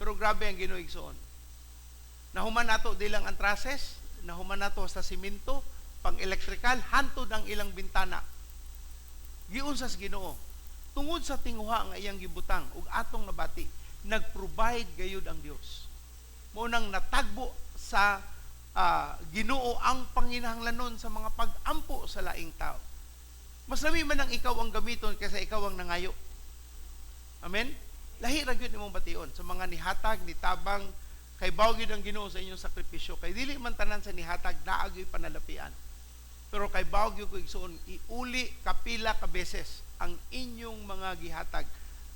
Pero grabe ang Ginoo igsoon. Nahuman nato di lang ang traces, nahuman nato sa simento, pang electrical, hantod ang ilang bintana. Giunsas Ginoo. Tungod sa tinguha nga iyang gibutang ug atong nabati, nag-provide gayud ang Dios. Mo nang natagbo sa Ginoo ang panginahanglanon sa mga pag-ampo sa laing tao. Mas lami man ang ikaw ang gamiton kaysa ikaw ang nangayo. Amen? Lahi ra gyud imong bation sa mga nihatag, nitabang, kay bawgid ang Ginoo sa inyong sakripisyo. Kay dili man tanan sa nihatag naagyoy panalapian. Pero kay bawgid ko igsuon iuli kapila ka beses ang inyong mga gihatag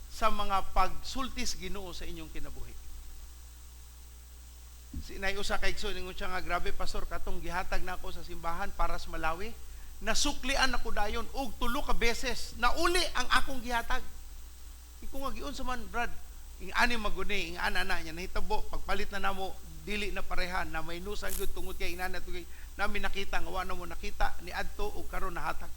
sa mga pagsultis Ginoo sa inyong kinabuhi. Sinay usa kay igsuon ingon siya nga grabe pastor katong gihatag nako sa simbahan para sa Malawi, nasuklian ako dayon og 3 ka beses nauli ang akong gihatag. Iko nga giun sa man Brad, ing ani maguni ing ana na nya nahitabo pagpalit na namo dili na parehan na may nusan gyud tungod kay inana to kay nami nakita nga wa na mo nakita ni adto og karon nahatag.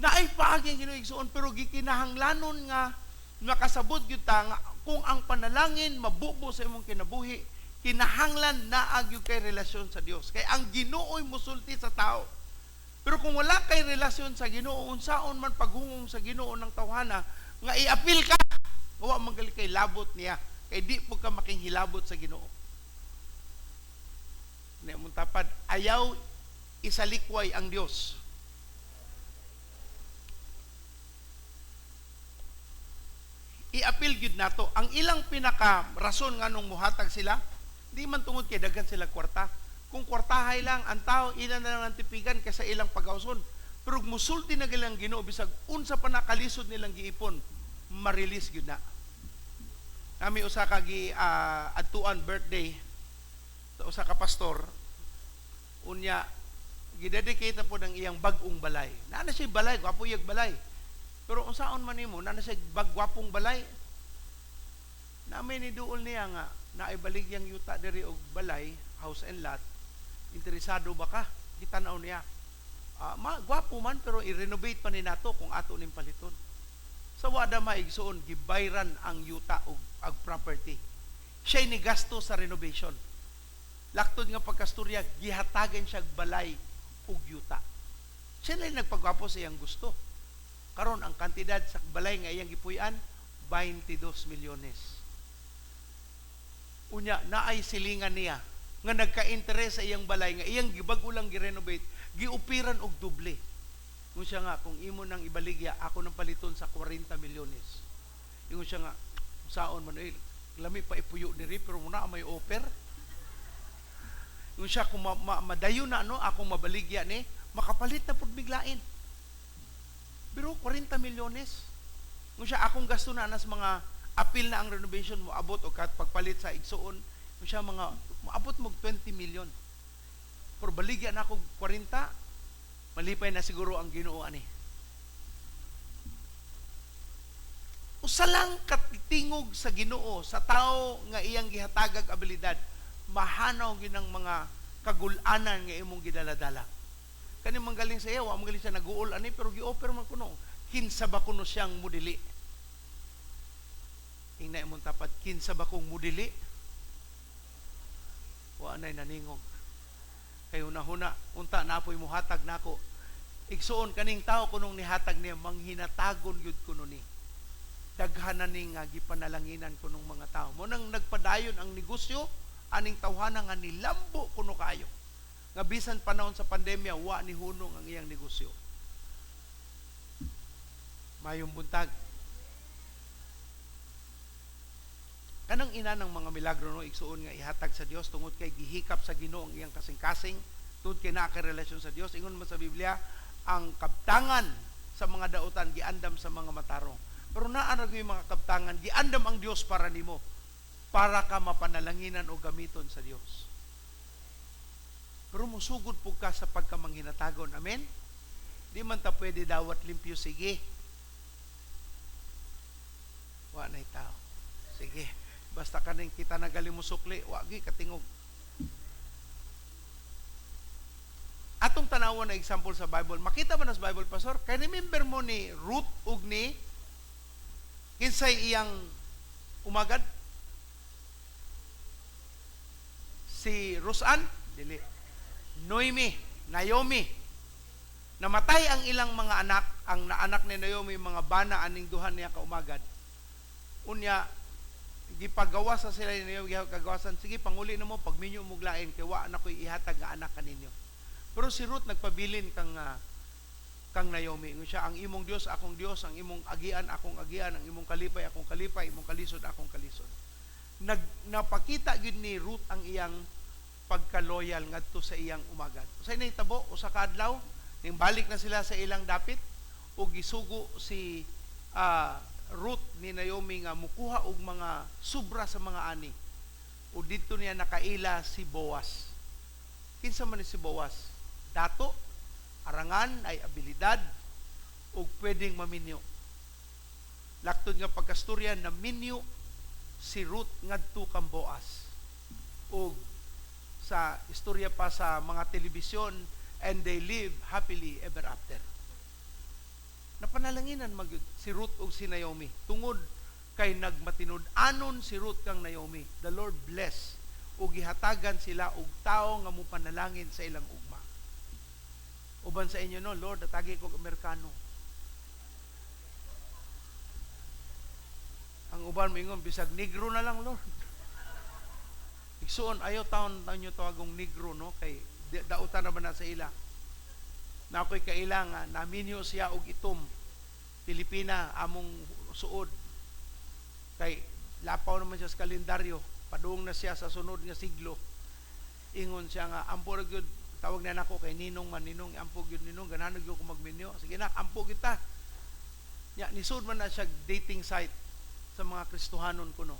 Naay paagi ang Ginoo igsuon pero gikinahanglanon nga makasabot gyud ta nga kung ang panalangin mabubo sa imong kinabuhi kinahanglan naa gyud kay relasyon sa Dios. Kay ang Ginoo'y mosulti sa tao. Pero kung wala kay relasyon sa Ginoo unsaon man paghungong sa Ginoo ng tawhana nga i-appeal ka wa manggali kay labot niya kay di po ka makinghilabot sa Ginoo. Ni among tapad ayaw isalikway ang Dios. I-appeal gyud nato ang ilang pinaka rason nganong muhatag sila di man tungod kay daghan sila kwarta. Kung kwartahay lang ang tao ilan na lang ang tipigan kaysa ilang pagawson. Pero musulti na gilang Ginoo bisag unsa pa nakalisod nilang giipon ma-release gyud na. Nami usa ka adtuan birthday sa usa ka pastor. Unya gidedicate na po ng iyang bag-ong balay. Naa siya balay, gwapo iyang balay. Pero unsaon man nimo naa siya bagwapong balay. Nami ni duol niya nga naibalik yang yuta diri og balay, house and lot. Interesado ba ka? Kitanaw niya. Gwapo man pero i-renovate pa ni nato kung ato ning paliton. Sa wada maigsoon gibayran ang yuta og ag property. Siya ni gasto sa renovation. Laktod nga pagkasturya gihatagan siya balay ug yuta. Siya lang nagpagwapo sa iyang gusto. Karon ang kantidad sa balay nga iyang gipuy-an 22 milyones. Unya naay silingan niya nga nagka-interes sa iyang balay nga iyang gibag-o lang gi-renovate, giupiran og doble. Kung siya nga kung imo nang ibaligya ako nang paliton sa 40 milyones. Ingon siya nga saon man lami pa ipuyo diri pero muna may offer. Ingon siya kung madayon na akong mabaligya ni makapalit na pud biglain. Pero 40 milyones. Kung siya akong gasto na nas mga apil na ang renovation mo abot o kat pagpalit sa igsuon, kung siya mga maabot mo 20 million. Pero baligya na ako 40, malipay na siguro ang Ginoo ani. Usa lang katingog sa Ginoo sa tao nga iyang gihatagag abilidad, mahanaw ginang mga kagul-anan nga imong gidaladala. Kani manggaling sa iya, wa manggaling sa nag-uol ani pero gi-offer man kuno. Kinsa ba kuno siyang mudili? Ingna imong tapat, kinsa ba kong mudili? Wa nay naningog. Kay una-huna unta napoy muhatag nako. Igsuon kaning tao kunong nihatag niya manghinatagon gyud kuno ni. Daghanan ni nga gipanalanginan kunong mga tao. Mo nang nagpadayon ang negosyo aning tawhana nga nilambo kuno kayo. Nga bisan panahon sa pandemya, wa ni hunong ang iyang negosyo. Mayong buntag. Kanang ina ng mga milagro no, igsuon nga ihatag sa Dios tungod kay gihikap sa Ginoo ang iyang kasing-kasing, tungod kay naa kay relasyon sa Dios. Ingon man sa Biblia, ang kabtangan sa mga dautan giandam sa mga matarong. Pero naa ra gyud mga kabtangan, giandam ang Dios para nimo, para ka mapanalanginan o gamiton sa Dios. Pero musugod po ka sa pagkamanghinatagon. Amen? Di man ta pwede dawat limpyo. Sige. Wa na'y tao. Sige. Basta kaning kita nagali mo sukli, wagi katingog. Atong tanawon na example sa Bible. Makita man sa Bible, Pastor? Kaya remember mo ni Ruth ug ni kinsay iyang umagad? Si Rusan? Dili. Naomi. Namatay ang ilang mga anak, ang naanak ni Naomi, mga bana aning duhan niya kaumagad. Unya, gipagawa sa sila ni Naomi, kagawasan, sige, panguli na mo, pagminyo mo glain, kaya wa na ko'y ihatag nga anak kaninyo. Pero si Ruth nagpabilin kang Naomi. Siya, ang imong Dios, akong Dios, ang imong agian, akong agian, ang imong kalipay, akong kalipay, imong kalisod, akong kalisod. Napakita yun ni Ruth ang iyang pagka-loyal ngadto sa iyang umagad. Sa nahitabo usa ka adlaw ning balik na sila sa ilang dapit ug gisugo si Ruth ni Naomi nga mukuha og mga sobra sa mga ani. O didto niya nakaila si Boaz. Kinsa man ni si Boaz? Dato, arangan, ay abilidad ug pwedeng maminyo. Laktod nga pagkastorya na minyo si Ruth ngadto kang Boaz. Ug sa istorya pa sa mga telebisyon, and they live happily ever after. Napanalanginan si Ruth o si Naomi. Tungod kay nagmatinud-anon si Ruth kang Naomi. The Lord bless. O gihatagan sila og tao nga mupanalangin sa ilang ugma. Uban sa inyo no, Lord, atagi ko Amerikano. Ang uban mo ingon, bisag negro na lang, Lord. Igsuon, ayaw taon nyo tawagong negro, no? Kay dautan na ba na sa ila? Na ako'y kailangan, naminyo siya og itom. Pilipina, among suod. Kay lapaw naman siya sa kalendaryo. Padung na siya sa sunod nga siglo. Ingon siya nga, ampo gyud tawag na nako kay ninong man, ninong, ampo gyud ninong, gananog gyud ko magminyo. Sige na, ampo kita. Ya, nisud man na siya dating site sa mga Kristohanon kuno.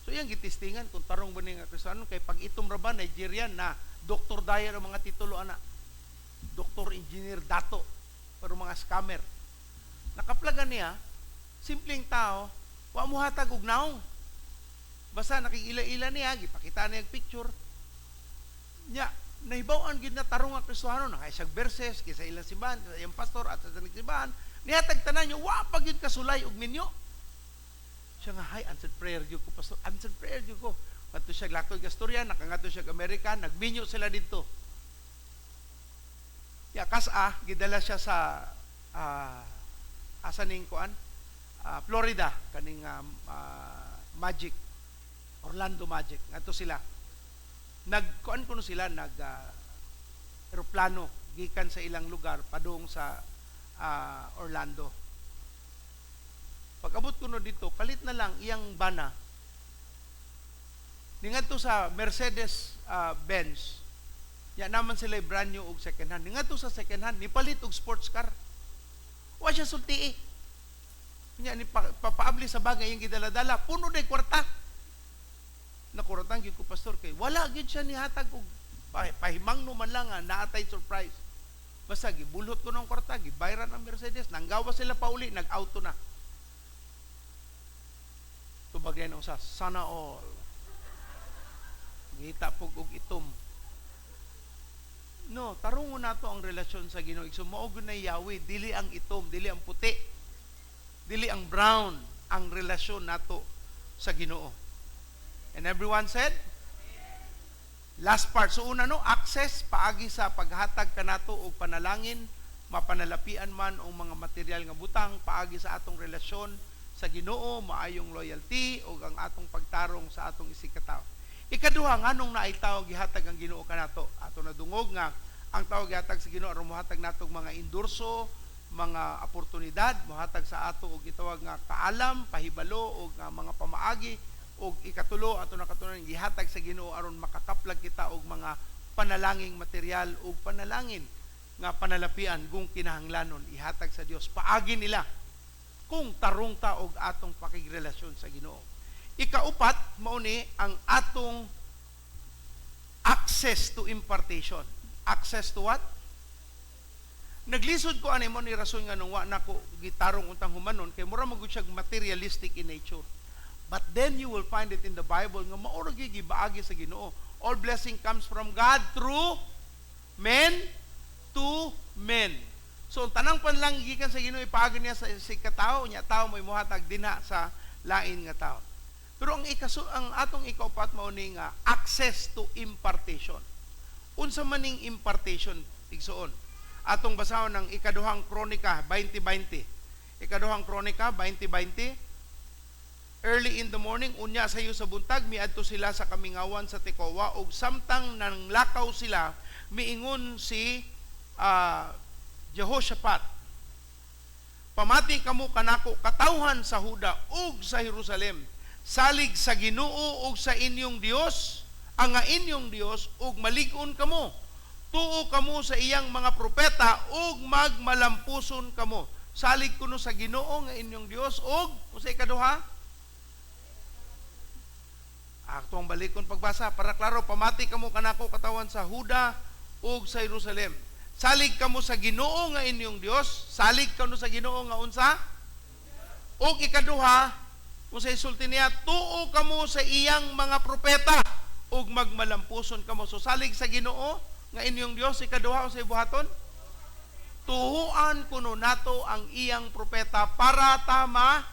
So iyang gitistingan kung tarong ba nga Kristohanon kay pag itom ra ba Nigerian na doktor daya ang mga titulo ana. Doktor, engineer, dato, pero mga scammer. Nakaplagan niya, simpleng tao, wa mo hatag og naong. Basta nakikila-ila niya, gipakita niya ang picture. Nya, nahibawan gid na tarong nga Kristohanon, nakaisag verses, kisa ilang simbahan, kisa iyang pastor, at sa simbahan, nihatag tanan niyo, wa pag yun kasulay og minyo. Siya nga, hay, answered prayer yun ko, pastor, answered prayer yun ko. Kanto siya lakod kastorya, nakangato siya Amerika, nagminyo sila dito. Ya gidala siya sa asa ning kuan? Florida kaning Magic, Orlando Magic. Ngadto sila. Nagkuan kuno sila eroplano gikan sa ilang lugar padung sa Orlando. Pag-abot kuno dito, kalit na lang iyang bana. Ningadto sa Mercedes Benz. Ya naman sila brand new og second hand. Ningadto sa second hand, nipalit og sports car. Wa siya sulti. Nya ni papaabli sa bagay yung gidala-dala, puno day kwarta. Nakuratan gyud ko pastor kay wala gyud siya nihatag og pahimangno man lang naatay surprise. Basta gibulhot ko ng kwarta, gibayran ang Mercedes, nanggawa sila pauli, nag-auto na. Tubagay na sa sana all. Ngita pug og itom. No, tarungon nato ang relasyon sa Ginoo. So mao gyud na yawi, dili ang itom, dili ang puti, dili ang brown ang relasyon nato sa Ginoo. And everyone said? Last part. So una access paagi sa paghatag kanato og panalangin, mapanalapian man og mga material nga butang paagi sa atong relasyon sa Ginoo, maayong loyalty og ang atong pagtarong sa atong isikataw. Ikaduha, nganong naitaw gihatag ang Ginoo kanato? Ato nadungog nga ang tawag gihatag sa Ginoo aron mohatag natong mga endorso, mga oportunidad, mohatag sa ato og gitawag nga kaalam, pahibalo og mga pamaagi og ikatulo ato nakatunan gihatag sa Ginoo aron makakaplag kita og mga panalangin material og panalangin nga panalapian kung kinahanglanon ihatag sa Dios paagi nila kung tarong ta og atong pakigrelasyon sa Ginoo. Ikaupat, mao ni ang atong access to impartation. Access to what? Naglisod ko ani mo ni rason nga nung wa nako gitarong untang humanon kay mura magud siya materialistic in nature. But then you will find it in the Bible nga mao ra gyud gibaagi sa Ginoo. All blessing comes from God through men to men. So tanang panlang gikan sa Ginoo ipaagi niya sa katao nya tao mo mohatag dinha sa lain nga tao. Pero ang atong ikaupat mao ni nga access to impartation. Unsa man ning impartation igsuon? Atong basahon ng ikaduhang Kronika 20:20. Ikaduhang Kronika 20:20. Early in the morning unya sayo sa buntag miadto sila sa kamingawan sa Tekoa ug samtang nang lakaw sila miingon si Jehoshaphat, pamati kamo kanako katawhan sa Huda ug sa Jerusalem, salig sa Ginoo ug sa inyong Dios, ang nga inyong Dios ug malig-on kamo, tuo kamo sa iyang mga propeta ug magmalampuson kamo. Salig kuno sa Ginoo nga inyong Dios ug usa ikaduha. Atong balikon pagbasa para klaro, pamati kamo kanako katawan sa Huda ug sa Jerusalem. Salig kamo sa Ginoo nga inyong Dios, salig kamo sa Ginoo nga unsa? Ug ikaduha, kung sa isulti niya, tuo kamo sa iyang mga propeta ug magmalampuson kamo. So salig sa Ginoo nga inyong Dios, ikaduha sa ibuhaton, tuhuan kuno nato ang iyang propeta para tama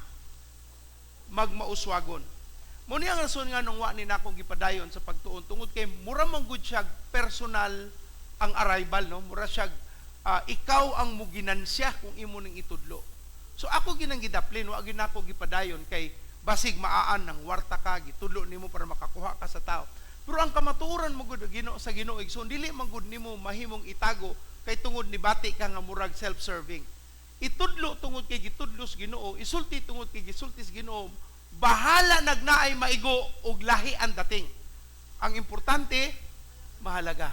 magmauswagon. Muni ang rason nga nung wa ni nako gipadayon sa pagtuon tungod kay mura man gud siya personal ang arrival, no? Mura siya ikaw ang muginansya kung imo ning itudlo. So ako ginang gidaplin, wa gyud nako gipadayon kay basig maaan ng warta ka gitudlo nimo para makakuha ka sa tao. Pero ang kamatuoran mo gud Ginoo sa Ginoo igsoon, dili man gud nimo mahimong itago kay tungod ni bati ka nga murag self-serving. Itudlo tungod kay gitudlos Ginoo, isulti tungod kay gisultis Ginoo. Bahala nagnaay maigo og lahi ang dating. Ang importante mahalaga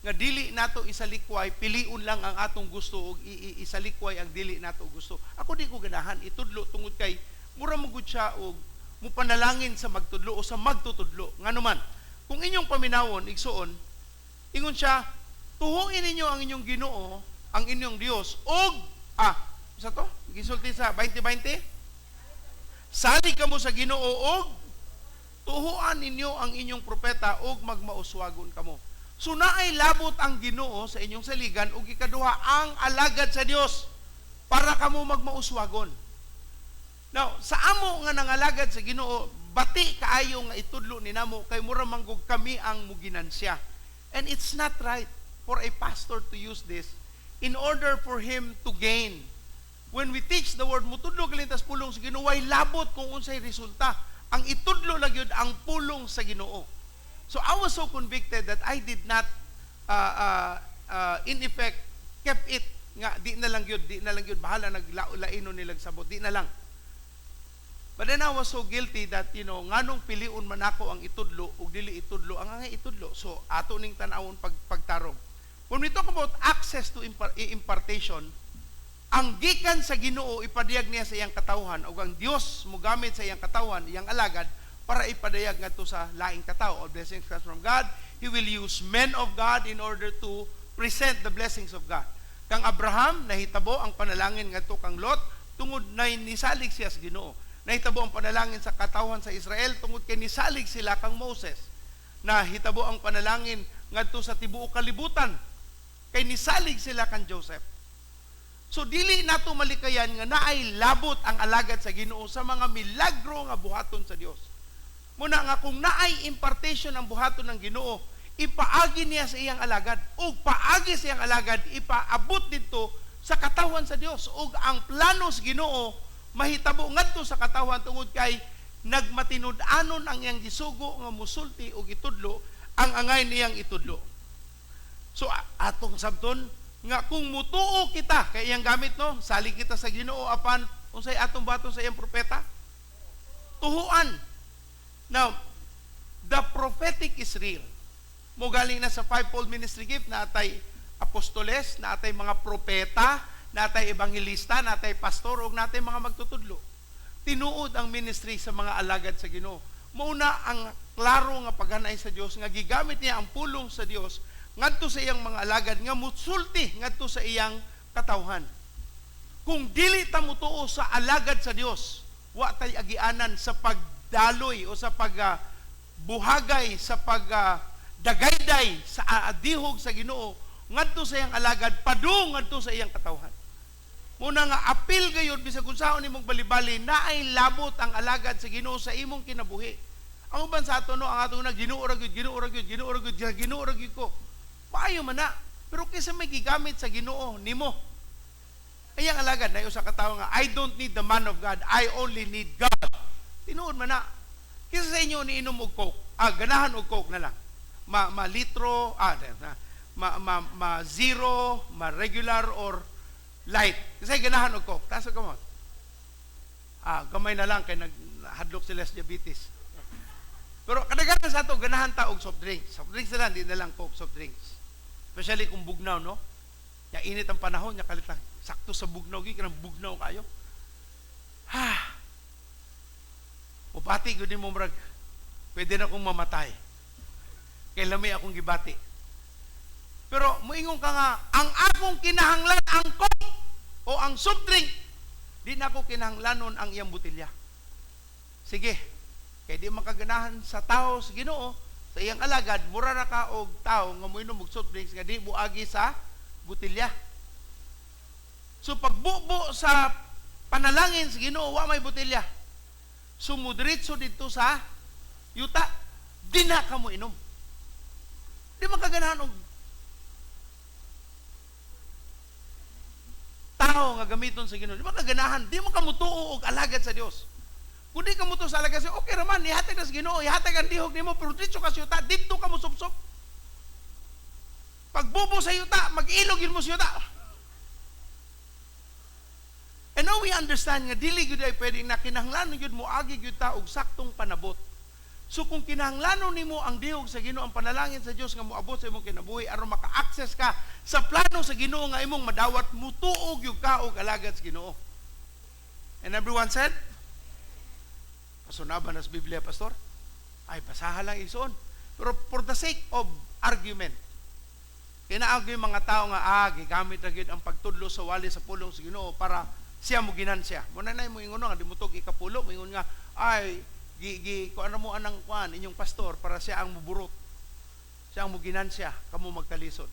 nga dili nato isalikway, piliun lang ang atong gusto og isalikway ang dili nato gusto. Ako di ko ganahan itudlo tungod kay mura magud siya og mupanalangin sa magtudlo o sa magtutudlo. Nganuman, kung inyong paminawon igsuon, ingon siya, tuhuin ninyo ang inyong Ginoo, ang inyong Dios og sa to, gisulti sa 20:20. Salig kamo sa Ginoo og tuhuan ninyo ang inyong propeta og magmauswagon kamo. So naay labot ang Ginoo sa inyong saligan ug ikaduha ang alagad sa Dios para kamo magmauswagon. Now, sa amo nga nangalagad sa Ginoo, bati kaayo nga itudlo ni namo kay mura manggug kami ang muginansya. And it's not right. for a pastor to use this in order for him to gain. When we teach the word, mutudlo kalintas pulong sa Ginoo, way labot kung unsay resulta. Ang itudlo lang yun ang pulong sa Ginoo. So I was so convicted that I did not, in effect, kept it. Nga, di na lang yun, bahala naglaino nilang sabot, di na lang. But then I was so guilty that, nganong piliun man ako ang itudlo, ug dili itudlo, ang nga itudlo. So, ato ning tanawon pagtarong. When we talk about access to impartation, ang gikan sa Ginoo ipadayag niya sa iyang katawhan, ug ang Dios mo gamit sa iyang katawhan, iyang alagad, para ipadayag ngadto sa laing katao. All blessings comes from God. He will use men of God in order to present the blessings of God. Kang Abraham, nahitabo ang panalangin ngadto kang Lot, tungod na nisalig siya sa Ginoo. Nahitabo ang panalangin sa katawhan sa Israel tungod kay nisalig sila kang Moses. Nahitabo ang panalangin ngadto sa tibuok kalibutan kay nisalig sila kang Joseph. So dili nato malikayan nga naay labot ang alagad sa Ginoo sa mga milagro nga buhaton sa Dios. Muna nga kung naay impartation ang buhaton ng Ginoo, ipaagi niya sa iyang alagad. Ug paagi sa iyang alagad, ipaabot dito sa katawhan sa Dios. Ug ang plano sa Ginoo mahitabo ngadto sa katawhan tungod kay nagmatinud-anon ang iyang gisugo nga musulti og itudlo ang angay niyang itudlo. So atong sabton nga kung mutuo kita kay iyang gamit no, salig kita sa Ginoo apan unsay atong baton sa iyang propeta? Tuhuan. Now, the prophetic is real. Mo galing na sa fivefold ministry gift na atay apostoles, na atay mga propeta, natay ebangelista, natay pastor, o natay mga magtutudlo. Tinuod ang ministry sa mga alagad sa Ginoo. Mauna ang klaro nga paghanay sa Dios nga gigamit niya ang pulong sa Dios ngadto sa iyang mga alagad nga musulti ngadto sa iyang katawhan. Kung dili ta mutuo sa alagad sa Dios, wa tay agianan sa pagdaloy o sa pagbuhagay sa pagdagayday sa adihog sa Ginoo ngadto sa iyang alagad padung ngadto sa iyang katawhan. Muna nga apil gayud bisag kung saon imong balibali naay labot ang alagad sa Ginoo sa imong kinabuhi. Ang uban sa ato no ang ato na Ginoo ra gyud ko. Maayo man na. Pero kaysa may gigamit sa Ginoo nimo. Ayang alagad na usa ka tawo nga I don't need the man of God, I only need God. Tinuod man na. Kaysa sa inyo ni inom og coke, ganahan og coke na lang. Ma litro, zero, regular or light. Kasi ganahan og coke. Taso ka mo. Gamay na lang kay naghadlok sila sa diabetes. Pero kadaghanan sa ato ganahan ta og soft drinks. Soft drinks na lang, di na lang coke, soft drinks. Especially kung bugnaw, no? Ya init ang panahon, ya kalitang sakto sa bugnaw, kanang bugnaw kayo. Mubati gud mo murag pwede na akong mamatay. Kay lami akong gibati. Pero moingon ka nga, ang akong kinahanglan ang coke o ang soft drink, di na ako kinahanglanon ang iyang butilya. Sige, kay di makaganahan sa tao sa Ginoo, sa iyang alagad, mura ra ka og tao nga moinom og soft drinks nga di buagi sa butilya. So pagbubo sa panalangin sa Ginoo, wa may butilya. Sumudiretso dito sa yuta, di na ka mo inom. Di makaganahan og tao nga gamiton sa Ginoo. Di makaganahan, di makamutuo og alagad sa Dios. Kung di ka mutuo sa alagad sa Dios, okay raman, ihatag na sa Ginoo, ihatag ang dihog nimo, pero dito ka sa yuta, dito ka mo subsop. Pagbubo sa yuta, mag-ilog yun mo sa yuta. And now we understand nga dili gyud ay pwedeng na kinahanglanon gyud mo agi gyud ta og saktong panabot. So kung kinahanglanon nimo ang dihog sa Ginoo, ang panalangin sa Dios nga moabot sa imong kinabuhi aron maka-access ka sa plano sa Ginoo nga imong madawat, mutuog gyud ka og alagad sa Ginoo. And everyone said, Pasunaba na sa Biblia, pastor? Ay, basaha lang igsoon. Pero for the sake of argument, kinaagi mga tao nga, gigamit na gyud ang pagtudlo sa wali sa pulong sa Ginoo para siya mo ginansya. Muna na mo ingon nga, di mo tog ikapulo, mo ingon nga, ay, kung ano mo anang kuan, inyong pastor, para siya ang muburot. Siya ang mo ginansya, kamo magtalisod.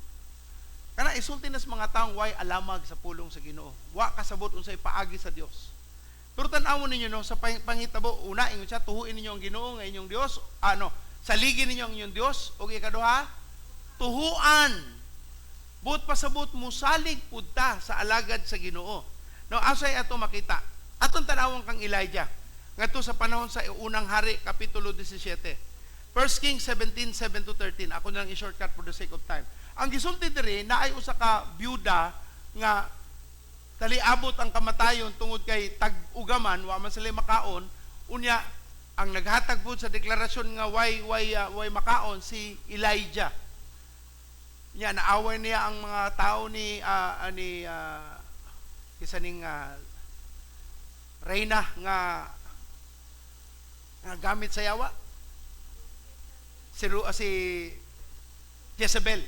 Kana isulti na sa mga taong way alamag sa pulong sa Ginoo. Wa kasabot unsay paagi sa Dios. Pero tan-awon ninyo no, sa pangitabo, una, ingon siya, tuhuin ninyo ang Ginoo nga inyong Dios, saligin ninyo ang inyong Dios, o ikaduha, tuhuan Buot pasabot mo salig pudta sa alagad sa Ginoo. No, asay ato makita. Atong tanawon kang Elijah. Ngadto sa panahon sa unang hari kapitulo 17. 1 Kings 17:7-13. Ako na lang i-shortcut for the sake of time. Ang gisulti diri naay usa ka byuda nga taliabot ang kamatayon tungod kay tag-ugaman wa man sila makaon. Unya ang naghatag pud sa deklarasyon nga way makaon si Elijah. Nya naaway niya ang mga tao ni kisaning reyna nga gamit sa yawa. Si Jezebel.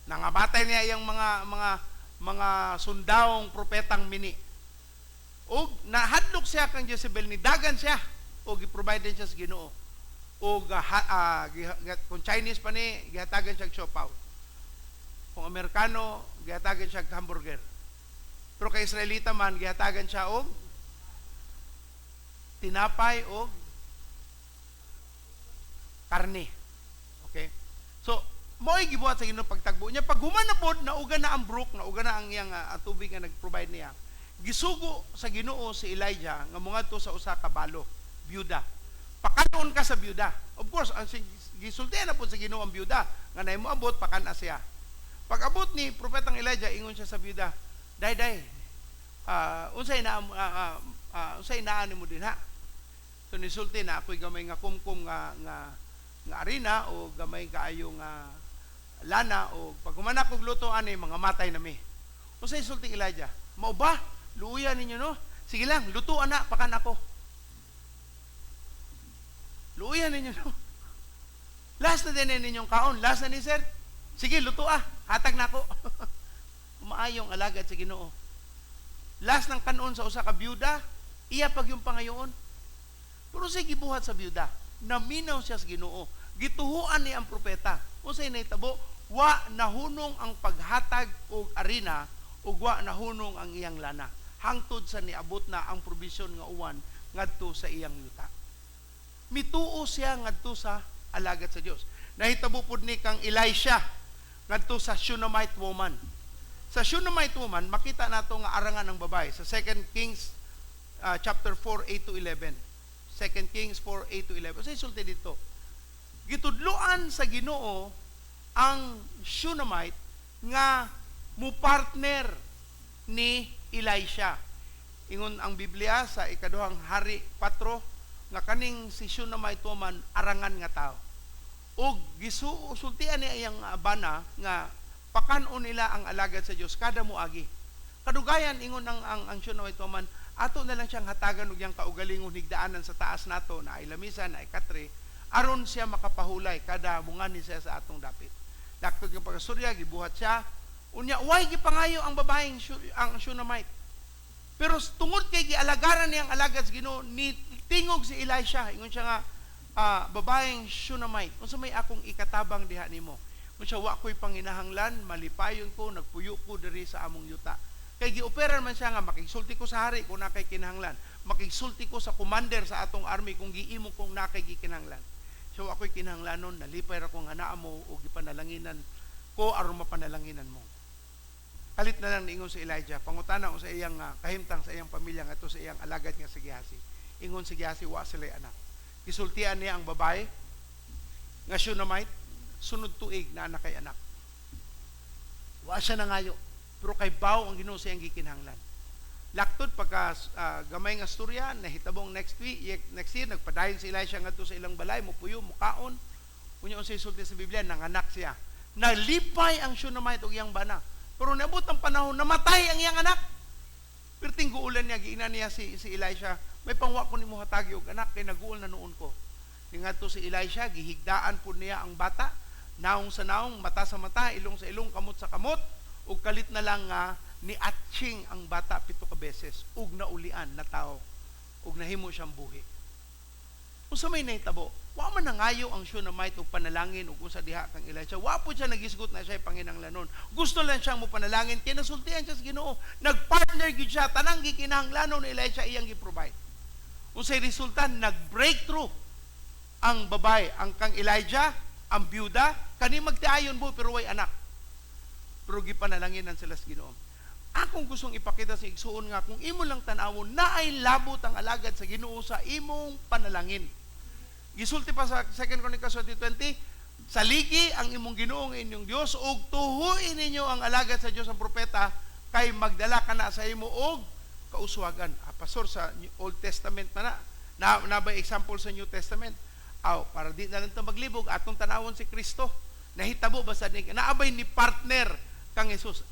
Nangabatay niya yung mga sundawong propetang mini. O nahadlok siya kang Jezebel, ni dagan siya o gi-provide siya sa Ginoo. O kung Chinese pa ni gihatagan siya siopaw. Kung Amerikano gihatagan siya hamburger. Pero kay Israelita man gihatagan siya og tinapay o karne. Okay? So, mo'y gibuhat sa Ginoo pagtagbo niya. Pag human na pod, nauga na ang brook, nauga na ang iyang tubig nga nag-provide niya. Gisugo sa Ginoo si Elijah nga mongadto sa usa ka balo, byuda. Pakanon ka sa byuda. Of course, ang gisultihan na pod sa Ginoo ang byuda nga nay mo abot pakana siya. Pag abot ni propetang Elijah, ingon siya sa byuda, day, unsay na mo din ha. So nisulti na ako'y gamay nga kumkum nga arena o gamay kaayo nga lana o pag humanak og luto ani mga matay na mi. Unsay sulti Elijah? Mao ba? Luuya ninyo no? Sige lang, lutuan na pakan ako. Luuya ninyo no? Last na din ninyong kaon, last na ni sir. Sige, luto hatag na ako. Maayong alagad sa Ginoo. Last ng kanon sa usa ka byuda, iya pag yung pangayoon. Pero siya gibuhat sa byuda, naminaw siya sa Ginoo. Gituhuan ni ang propeta. Unsay nahitabo, wa nahunong ang paghatag og arena ug wa nahunong ang iyang lana. Hangtod sa niabot na ang provision nga uwan ngadto sa iyang yuta. Mituo siya ngadto sa alagad sa Dios. Nahitabo pud ni kang Elisha ngadto sa Shunammite woman. Sa Shunammite woman, makita nato nga arangan ng babae sa 2 Kings chapter 4, 8-11. 2 Kings 4, 8-11. Sa isulti dito, gitudloan sa Ginoo ang Shunammite nga mupartner ni Elisha. Ingon ang Biblia sa ikaduhang hari 4 nga kaning si Shunammite woman arangan nga tao. Og gisusultian niya iyang bana nga pakanon nila ang alagad sa Dios kada moagi. Kadugayan ingon ang Shunammite woman, ato na lang siyang hatagan og iyang kaugalingon higdaanan sa taas nato na ay lamisan na ay katre aron siya makapahulay kada bungani siya sa atong dapit. Daktog yung pagasurya gibuhat siya. Unya way gipangayo ang babaeng ang Shunammite. Pero tungod kay gialagaran niyang alagad sa Ginoo ni tingog si Elisha, ingon siya nga babaeng Shunammite, unsa may akong ikatabang diha nimo? Unsa wa ko'y panginahanglan, malipayon ko, nagpuyo ko diri sa among yuta. Kay gioperan man siya nga makigsulti ko sa hari kung nakay kinahanglan, makigsulti ko sa commander sa atong army kung giimo kung nakay gikinahanglan. So ako'y kinahanglanon, nalipay ra ko nga naa mo o gipanalanginan ko aron mapanalanginan mo. Kalit na lang niingon si Elijah, pangutana ko sa iyang kahimtang sa iyang pamilya ngadto sa iyang alagad nga si Gehazi. Ingon si Gehazi wa sila anak. Gisultian niya ang babae nga Shunammite, sunod tuig na anak kay anak. Wa siya nangayo, pero kay baw ang Ginoo sa iyang gikinahanglan. Laktod pagka gamay nga storya, nahitabong next year, nagpadayon si Elisha ngadto sa ilang balay, mupuyo, mukaon. Unya unsay sulti sa Biblia, nanganak siya. Nalipay ang Shunammite og iyang bana. Pero naabot ang panahon, namatay ang iyang anak. Pero tingguulan niya, giina niya si Elisha, may pangwa ko nimo hatagi og anak kay naguol na noon ko. Ngadto si Elisha, gihigdaan po niya ang bata, naong sa naong, mata sa mata, ilong sa ilong, kamot sa kamot, ug kalit na lang nga ni atching ang bata 7 ka beses, ug naulian na tao, ug nahimo siyang buhi. Unsa may nahitabo? Wa man nangayo ang Shunammite og panalangin ug unsa diha kang Elisha. Wa po siya nagisgot na siya panginahanglanon. Gusto lang siyang mo panalangin kay nasultian siya sa Ginoo. Nagpartner gyud siya tanang gikinahanglanon ni Elisha iyang gi-provide. Unsay resulta, nag-breakthrough ang babae, ang kang Elijah, ang byuda, kani magtiayon mo pero way anak. pero gipanalanginan sila sa Ginoo. Akong gustong ipakita sa igsuon nga kung imo lang tanawon na ay labot ang alagad sa Ginoo sa imong panalangin. Gisulti pa sa 2 Chronicles 20:20, saligi ang imong Ginoo nga inyong Dios ug tuhuin ninyo ang alagad sa Dios ang propeta kay magdala kana sa imo og kauswagan. Pastor, sa Old Testament na ba example sa New Testament? Para di na lang ito maglibog, atong tanawon si Kristo. Nahitabo ba sa naabay ni partner kang Jesus?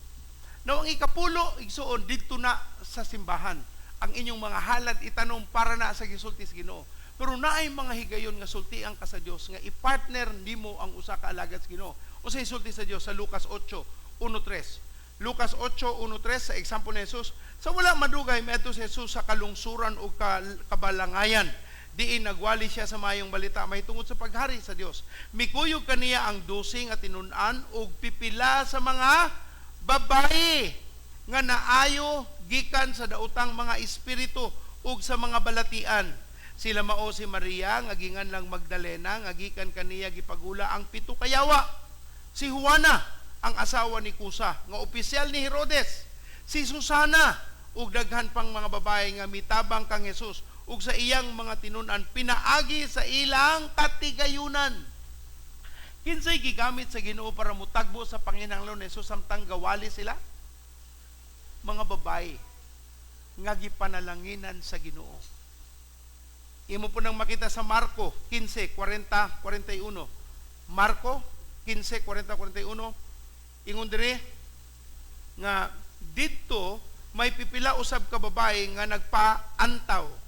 Now, ang ikapulo, igsuon, dito na sa simbahan. Ang inyong mga halad itanong para na sa gisulti sa Ginoo. Pero naay mga higayon nga sultian ka sa Dios nga i-partner nimo ang usa ka alagad sa Ginoo. Usa isulti sa Dios sa Lucas 8:1-3. Lucas 8:1-3 sa example ni Jesus, sa wala madugay meadto si Jesus sa kalungsuran o kabalangayan. Diin nagwali siya sa mayong balita mahitungod sa paghari sa Dios. Mikuyog kaniya ang 12 nga tinun-an ug pipila sa mga babae nga naayo gikan sa daotang mga espiritu ug sa mga balatian. Sila mao si Maria nga gingan lang Magdalena nga gikan kaniya gipagula ang 7 kayawa. Si Juana ang asawa ni Kusa nga opisyal ni Herodes. Si Susana ug daghan pang mga babae nga mitabang kang Jesus ug sa iyang mga tinun-an pinaagi sa ilang katigayunan. Kinsay gigamit sa Ginoo para mutagbo sa panginahanglan ni Jesus samtang gawali sila? Mga babae nga gipanalanginan sa Ginoo. Imo po nang makita sa Marko 15:40-41. Marko 15:40-41 ingon diri nga didto may pipila usab ka babae nga nagpaantaw.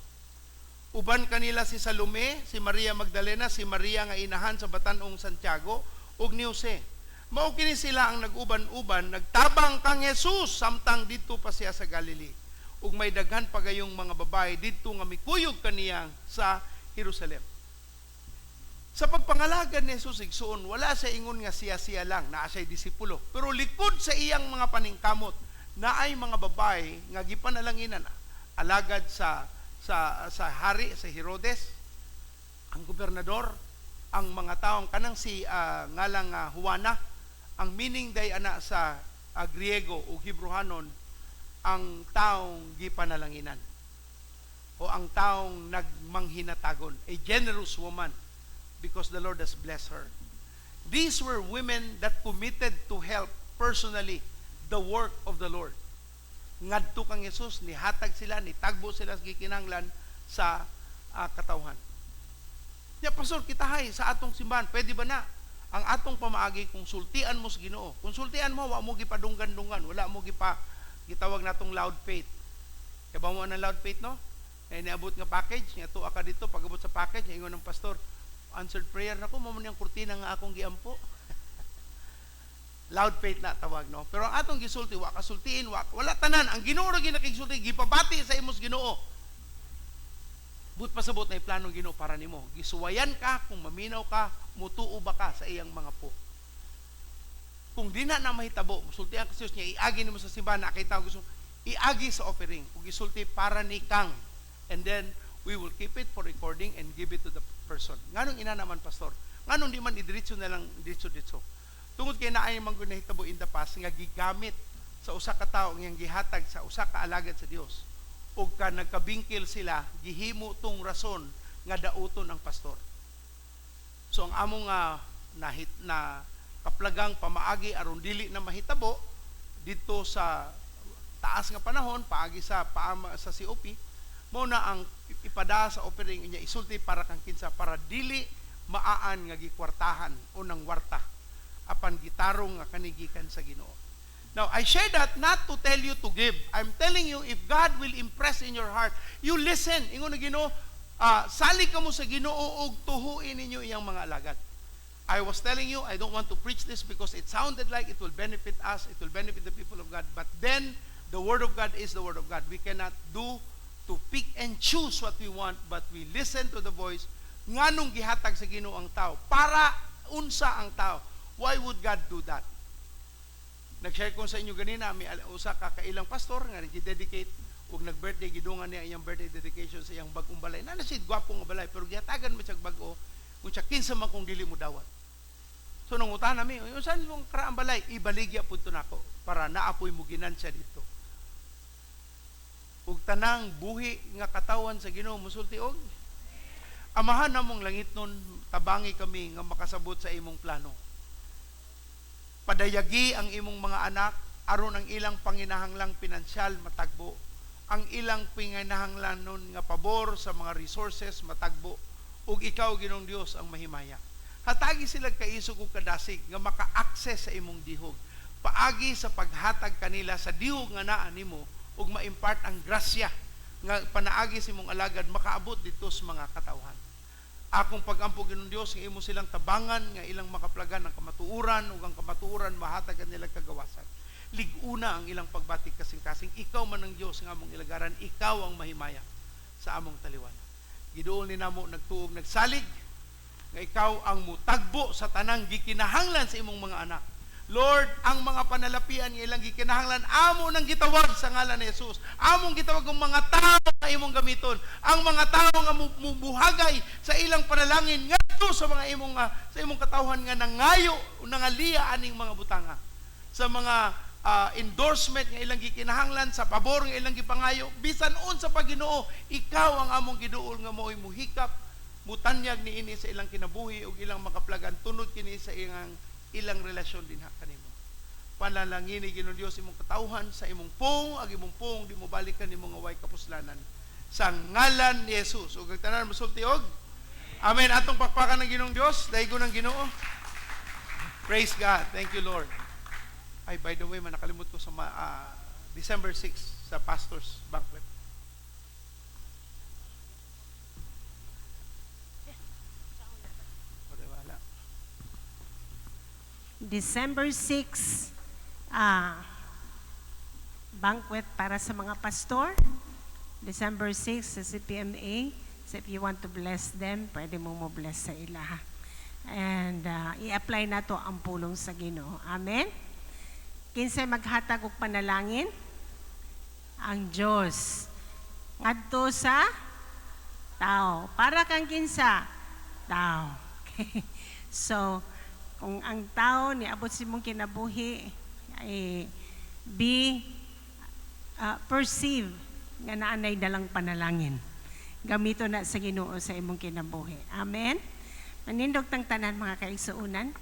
Uban kanila si Salome, si Maria Magdalena, si Maria nga inahan sa batanong Santiago, ug ni Jose. Mao kini sila ang nag-uban-uban, nagtabang kang Jesus samtang didto pa siya sa Galilee. Ug may daghan pa gayong mga babae didto nga mikuyog kaniya sa Jerusalem. Sa pagpangalagan ni Jesus igsuon, wala sa ingon nga siya lang, naa siya'y disipulo. Pero likod sa iyang mga paningkamot, naay mga babae nga gipanalanginan alagad sa hari, sa Herodes, ang gobernador, ang mga taong kanang si ngalang Juana, ang meaning day ana sa Griego o Hebrewanon, ang taong gipanalanginan o ang taong nagmanghinatagon, a generous woman because the Lord has blessed her. These were women that committed to help personally the work of the Lord. Ngadto kang Jesus, nihatag sila, nitagbo sila sa gikinahanglan sa katawhan. Ya pastor, kitahay sa atong simbahan, pwede ba na ang atong pamaagi konsultian mo sa Ginoo? Konsultian mo, wa mo gipadunggan-dunggan, wala mo gitawag natong loud faith. Kaya ba mo ang loud faith, no? Eh, niabot nga package, nga tuwa ka dito, pag-abot sa package, ingon ng pastor, answered prayer na ko, mamun yung kurtina nga akong giampo. Loud faith na tawag, no? Pero ang atong gisulti, wa kasultiin, wala tanan. Ang Ginoo ra ginakigsulti, gipabati sa imong Ginoo. But pasabot na iplanong Ginoo para nimo. Gisuwayan ka kung maminaw ka, mutuo ba ka sa iyang mga po. Kung di na mahitabo, musultihan ka sa Diyos niya, iagi nimo sa simbahan, nakita ko gusto, iagi sa offering. Kung gisulti para ni kang. And then, we will keep it for recording and give it to the person. Nganong ina naman, pastor? Nganong di man idiritso na lang ditso-ditso? Tungod kay naay man gud nahitabo in the past nga gigamit sa usa ka tawo nga gihatag sa usa ka alagad sa Dios ug ka nagkabingkil sila gihimo tong rason nga dauton ang pastor. So ang among na kaplagang pamaagi aron dili na mahitabo dito sa taas nga panahon paagi sa COP mao na ang ipada sa offering niya isulti para kang kinsa para dili maaan nga gikwartahan unang warta apan gitarong nga kanigikan sa Ginoo. Now, I share that not to tell you to give. I'm telling you, if God will impress in your heart, you listen. Ingon na Ginoo, sali ka mo sa Ginoo ug tuhuin ninyo iyang mga alagad. I was telling you, I don't want to preach this because it sounded like it will benefit us, it will benefit the people of God. But then, the Word of God is the Word of God. We cannot do to pick and choose what we want, but we listen to the voice. Nganong gihatag sa Ginoo ang tao? Para unsa ang tao? Why would God do that? Nag-share ko sa inyo ganina, may usa ka kailang pastor nga nag-dedicate ug nag-birthday gidungan niya iyang birthday dedication sa iyang bag-ong balay. Na siya gwapo nga balay pero gihatagan mo siya bag-o kung siya kinsa man kung dili mo dawat. So nangutan nami, yung saan mong karaang balay, ibaligya po ito nako para naapoy mo ginansya dito. Ug tanang buhi nga katawan sa Ginoo musulti og amahan namong langit nun, tabangi kami nga makasabot sa imong plano. Padayagi ang imong mga anak aron ang ilang panginahanglang pinansyal matagbo. Ang ilang panginahanglan nun nga pabor sa mga resources matagbo. Ug ikaw Ginoong Dios ang mahimaya. Hatagi sila kaisog ug kadasig nga maka-access sa imong dihog. Paagi sa paghatag kanila sa dihog nga naa nimo ug ma-impart ang grasya nga panaagi sa imong alagad makaabot dito sa mga katawhan. Akong pagampo Ginoong Dios nga imo silang tabangan nga ilang makaplagan ang kamatuoran ug ang kamatuoran mahatag kanila kagawasan. Liguna ang ilang pagbatik kasing-kasing. Ikaw man ang Dios nga among ilagaran, ikaw ang mahimaya sa among taliwan. Giduol ni namo nagtuog nagsalig nga ikaw ang mutagbo sa tanang gikinahanglan sa imong mga anak. Lord, ang mga panalapian nga ilang gikinahanglan amo nang gitawag sa ngalan ni Jesus. Among gitawag ang mga tao nga imong gamiton, ang mga tao nga mubuhagay sa ilang panalangin ngadto sa mga imong sa imong katawhan nga nangayo nangaliya aning mga butanga. Sa mga endorsement nga ilang gikinahanglan, sa pabor nga ilang gipangayo, bisan unsa pa Ginoo, ikaw ang among giduol nga mo'y muhikap, mutanyag niini sa ilang kinabuhi ug ilang makaplagan tunod kini sa ilang relasyon dinha kanimo. Panalangin ni Ginoong Dios imong katawhan sa imong pong ag imong pong di mo balikan nimo nga way kapuslanan sa ngalan ni Jesus. Ug tanan mosulti og amen. Atong pakpakan ng Ginoong Dios, daygon ng Ginoo. Praise God. Thank you Lord. Ay, by the way, nakalimut ko sa December 6 sa Pastor's Banquet. Wala. December 6, banquet para sa mga pastor. December 6 sa CPMA. So if you want to bless them, pwede mo bless sa ila. And i-apply na to ang pulong sa Ginoo. Amen? Kinsay maghatag og panalangin? Ang Dios. Ngadto sa tao. Para kang kinsa? Tao. Okay. So, kung ang tao niabot si mong kinabuhi, ay perceive nga naanay dalang panalangin. Gamito na sa Ginoo sa imong kinabuhi. Amen? Manindog tang tanan mga kaigsuunan.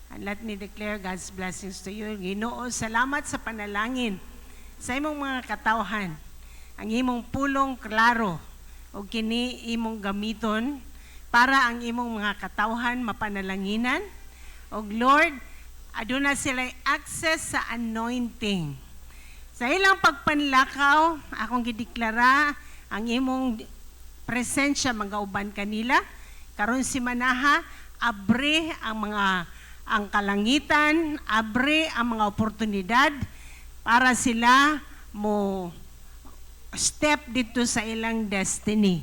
And let me declare God's blessings to you. Ginoo, salamat sa panalangin sa imong mga katawhan. Ang imong pulong klaro o kini imong gamiton para ang imong mga katawhan mapanalanginan. O Lord, aduna sila access sa anointing. Sa ilang pagpanlakaw, akong gideklara ang imong presensya magauban kanila. Karon si manaha, abre ang kalangitan, abre ang mga oportunidad para sila mo step dito sa ilang destiny.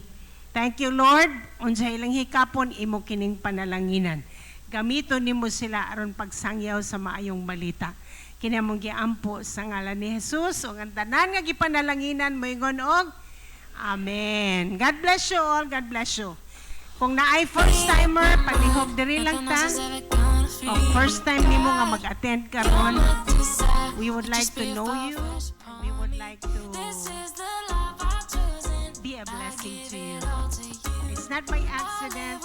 Thank you Lord, unsa ilang hikapon imo kining panalanginan. Gamito nimo sila aron pagsangyaw sa maayong balita. Kini among giampo sa ngalan ni Jesus ug ang tanan nga gipanalanginan moingon og amen. God bless you all, God bless you. Kung naay first timer, palihog diri lang ta. O first time nimo nga mag-attend karon, we would like to know you. We would like to be a blessing to you. It's not by accident.